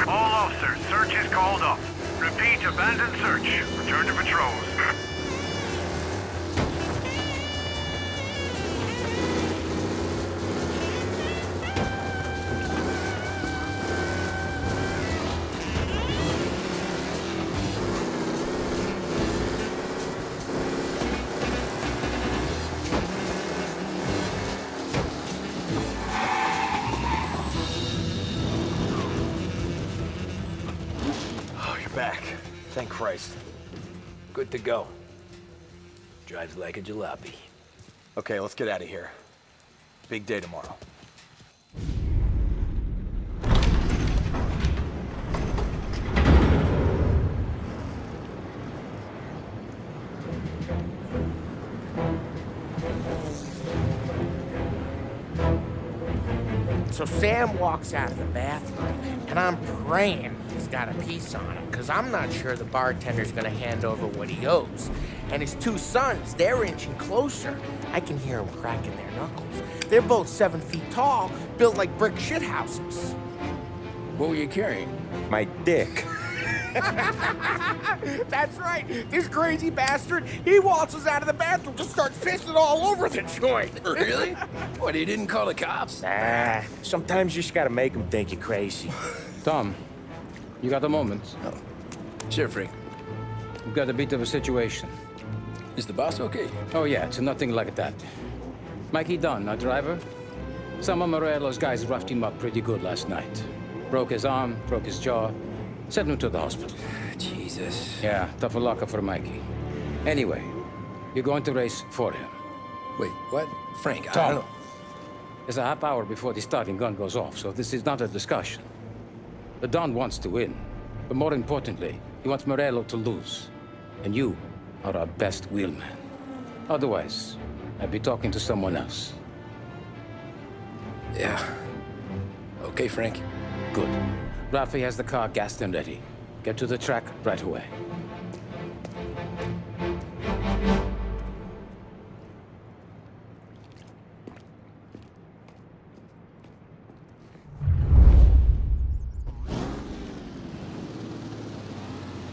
All officers, search is called off. Repeat, abandon search. Return to patrols. Oh, you're back. Thank Christ. Good to go. Drives like a jalopy. Okay, let's get out of here. Big day tomorrow. So Sam walks out of the bathroom, and I'm praying he's got a piece on him, because I'm not sure the bartender's gonna hand over what he owes. And his two sons, they're inching closer. I can hear them cracking their knuckles. They're both 7 feet tall, built like brick shithouses. What were you carrying? My dick. That's right. This crazy bastard, he waltzes out of the bathroom, just starts pissing all over the joint. Really? What, he didn't call the cops? Nah, sometimes you just gotta make them think you're crazy. Tom, you got a moment? Oh. Sure, Frank. We've got a bit of a situation. Is the boss okay? Oh yeah, it's nothing like that. Mikey Dunn, our driver. Some of Morello's guys roughed him up pretty good last night. Broke his arm, broke his jaw. Sent him to the hospital. Jesus. Yeah, tough luck for Mikey. Anyway, you're going to race for him. Wait, what? Frank, I Tom, don't... there's a half hour before the starting gun goes off, so this is not a discussion. The Don wants to win, but more importantly, he wants Morello to lose. And you are our best wheelman. Otherwise, I'd be talking to someone else. Yeah. Okay, Frank. Good. Rafi has the car gassed and ready. Get to the track right away.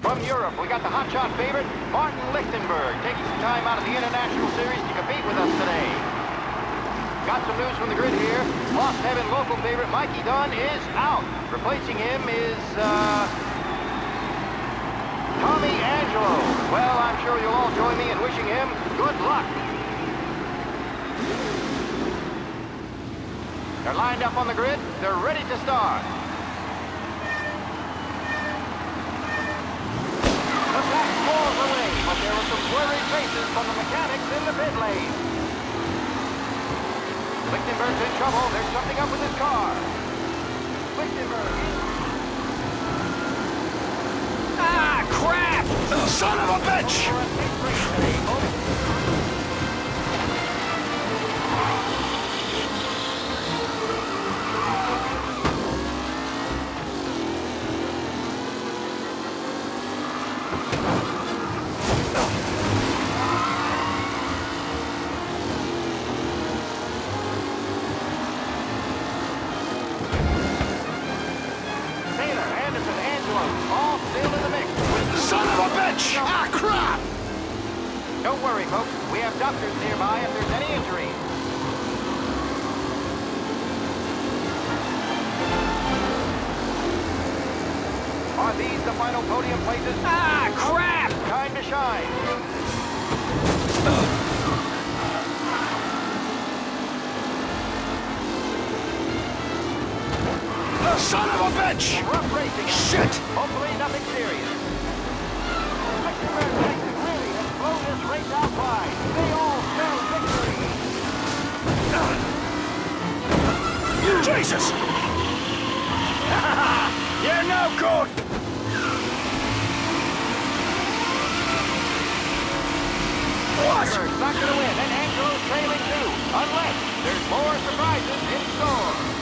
From Europe, we got the hotshot favorite, Martin Lichtenberg, taking some time out of the International Series to compete with us today. Got some news from the grid here. Lost Heaven local favorite Mikey Dunn is out. Replacing him is, Tommy Angelo. Well, I'm sure you'll all join me in wishing him good luck. They're lined up on the grid. They're ready to start. The pack falls away, but there are some worried faces from the mechanics in the pit lane. Lichtenberg's in trouble. There's something up with his car. Lichtenberg. Ah, crap! Son of a bitch! All still in the mix. Son of a bitch! Ah, crap! Don't worry, folks. We have doctors nearby if there's any injuries. Are these the final podium places? Ah, crap! Time to shine. Son of a bitch! Rough racing. Shit! Hopefully nothing serious. Mr. Tyson really has blown this race out wide. They all spell victory. Jesus! You're no good! What? Pittsburgh's not going to win, and Angelo's trailing too, unless there's more surprises in store.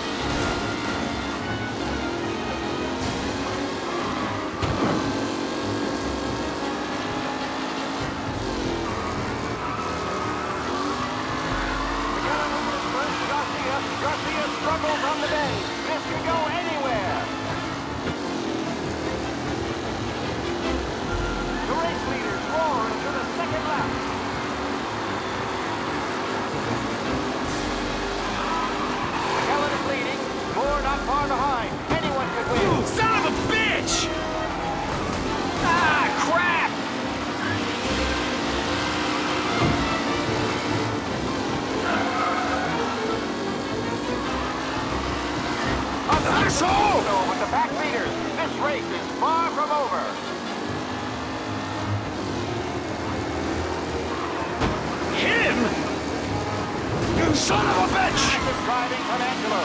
Garcia struggles on the bend. This could go anywhere. The race leaders roar into the second lap. McKellen is leading. Moore not far behind. Anyone could win. Son of a bitch! Ah, crap! Asshole! So with the back leaders, this race is far from over. Him? You son of a bitch! Active driving from Angelo.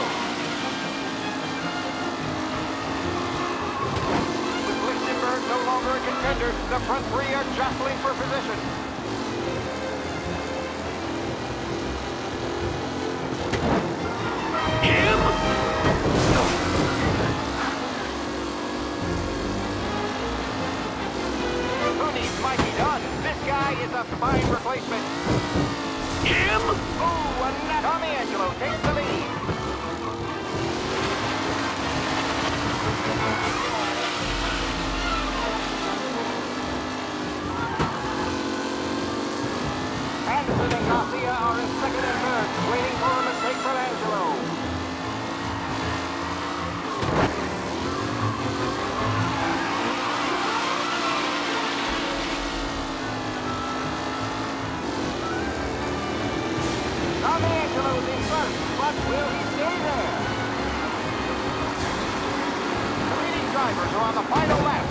With Lichtenberg no longer a contender, the front three are jostling for position. Is a fine replacement. Him? Ooh, and Tommy Angelo takes the lead. Anderson and Garcia are in second and third, waiting for a mistake from Angelo. Tommy Angelo's in first, but will he stay there? The leading drivers are on the final lap.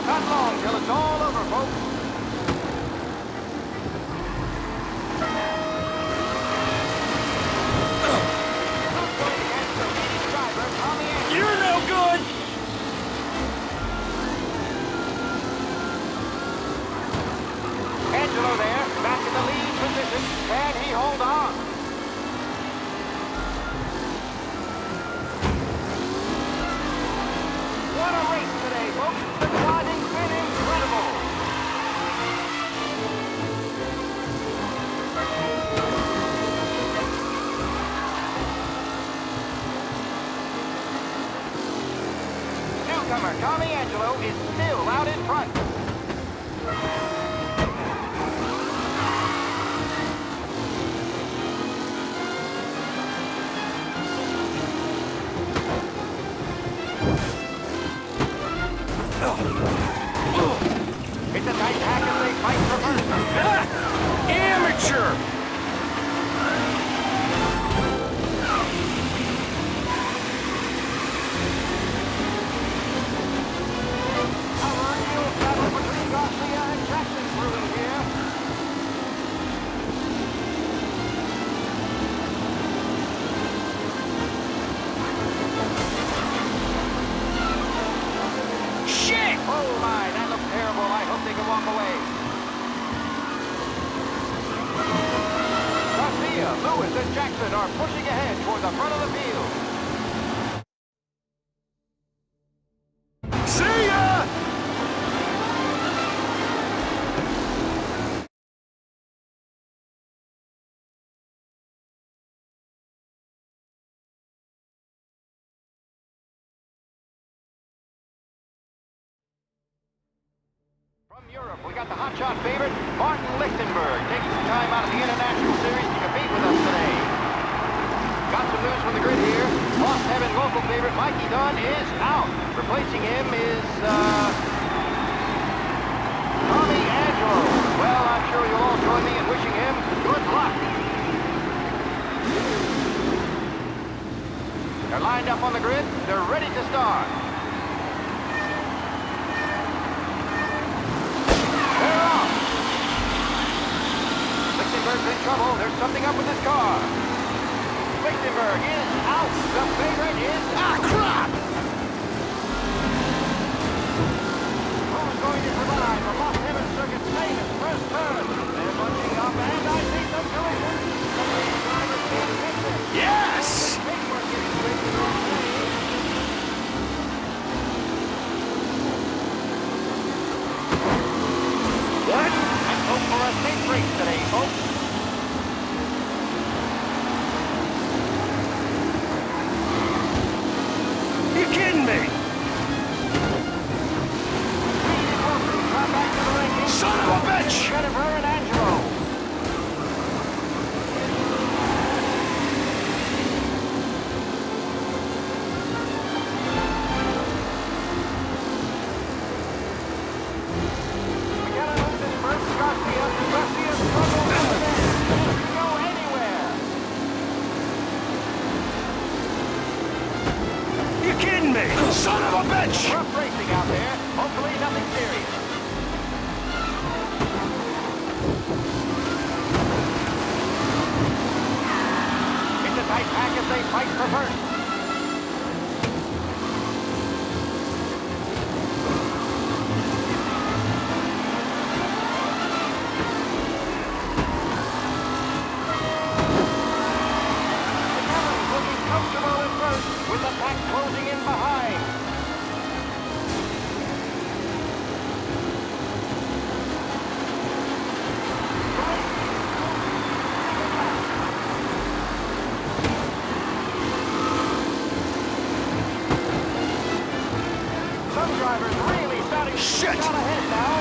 Not long till it's all over, folks. Who's going against the leading driver, Tommy Angelo? You're no good! Angelo there, back in the lead position. Can he hold on? What a race today, folks. The driving's been incredible. Newcomer Tommy Angelo is still out in front. It's a tight pack as they fight for first. Amateur! A real battle between Garcia and Jackson brewing here. Shit! Oh my, that looks terrible. I hope they can walk away. Garcia, Lewis, and Jackson are pushing ahead toward the front of the field. See ya! From Europe, we got the hotshot favorite, Martin Lichtenberg taking some time out of the International Series to compete with us today. Got some news from the grid here. Lost Heaven local favorite Mikey Dunn is out. Replacing him is, Tommy Angelo. Well, I'm sure you'll all join me in wishing him good luck. They're lined up on the grid. They're ready to start. They're off. Lichtenberg's in trouble. There's something up with his car. Lichtenberg is out. The favorite is... Ah, crap! Who's going to survive the Lost Heaven Circuit's famous first turn? They're bunching up, and I see some collision. The lead driver can't fix it. Yes! What? Let's hope for a safe race today, folks. You kidding me? Son of a bitch! Jennifer and Angelo. Son of a bitch! Rough racing out there. Hopefully nothing serious. It's a tight pack as they fight for first. McKellen's looking comfortable at first, with the pack closing in behind. Some drivers really starting to get out ahead now.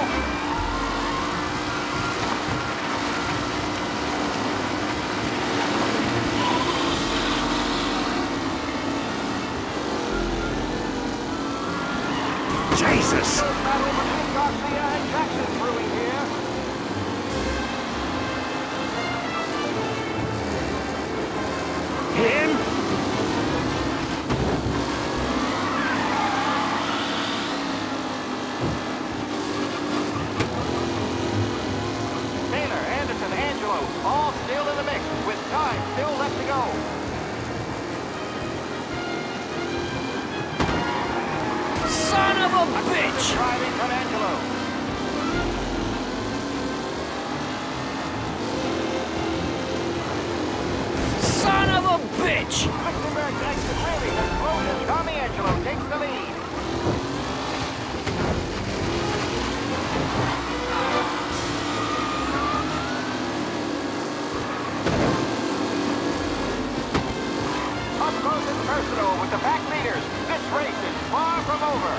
Jesus! Battle between Garcia and Jackson brewing here. Him? Taylor, Anderson, Angelo, all still in the mix, with time still left to go. Son of a bitch! Driving from Angelo. Son of a bitch! Lichtenberg's exit really has closed. Tommy Angelo takes the lead. Up close and personal with the pack leaders. This race is far from over.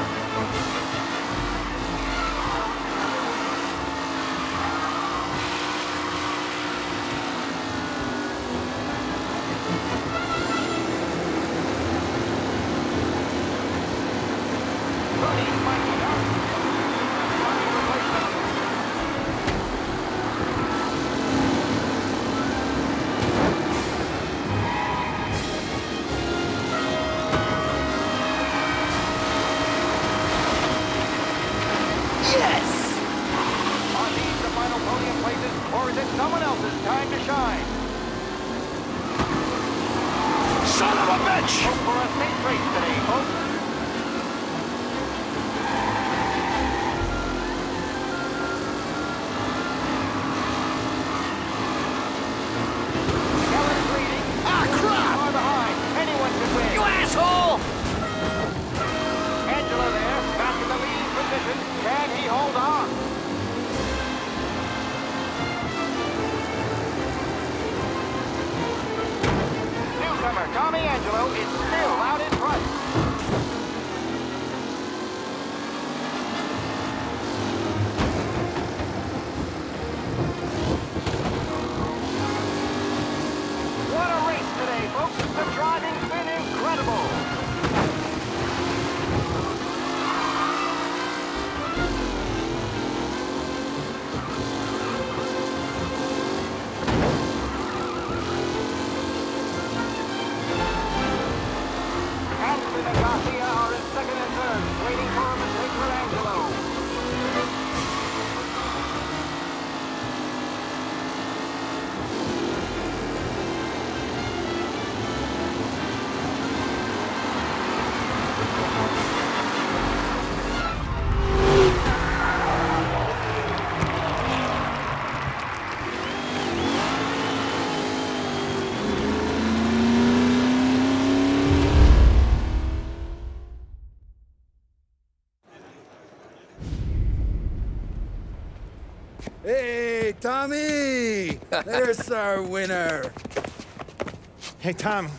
Or is it someone else's time to shine? Son of a bitch! Hope for a safe race today, folks. Kellen's leading. Ah, crap! Far behind. Anyone can win. You asshole! Angela there, back in the lead position. Can he hold on? Newcomer Tommy Angelo is still out in front. Tommy! There's our winner. Hey, Tommy.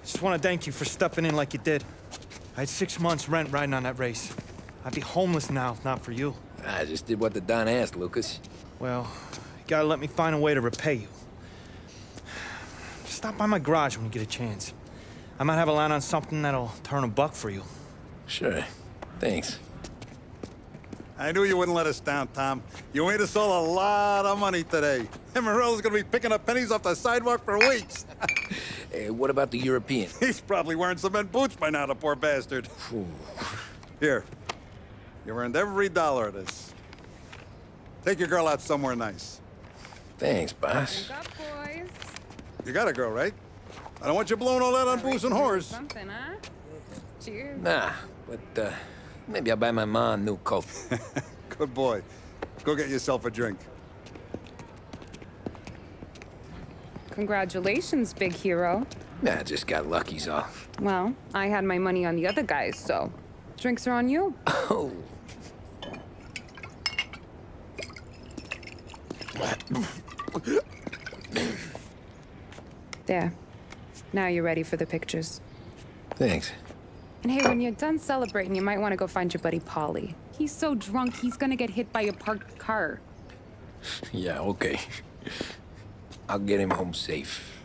Just want to thank you for stepping in like you did. I had 6 months rent riding on that race. I'd be homeless now if not for you. I just did what the Don asked, Lucas. Well, you gotta let me find a way to repay you. Stop by my garage when you get a chance. I might have a line on something that'll turn a buck for you. Sure. Thanks. I knew you wouldn't let us down, Tom. You made us all a lot of money today. And Morello's gonna be picking up pennies off the sidewalk for weeks. Hey, what about the European? He's probably wearing cement boots by now, the poor bastard. Here. You earned every dollar of this. Take your girl out somewhere nice. Thanch, boss. Drink up, boys. You got a girl, right? I don't want you blowing all that on booze and whores. Something, huh? Cheers. Nah, but maybe I'll buy my mom a new coat. Good boy. Go get yourself a drink. Congratulations, big hero. Nah, I just got lucky's all. Well, I had my money on the other guys, so drinks are on you. Oh. There. Now you're ready for the pictures. Thanks. And hey, when you're done celebrating, you might want to go find your buddy Paulie. He's so drunk, he's gonna get hit by a parked car. Yeah, okay. I'll get him home safe.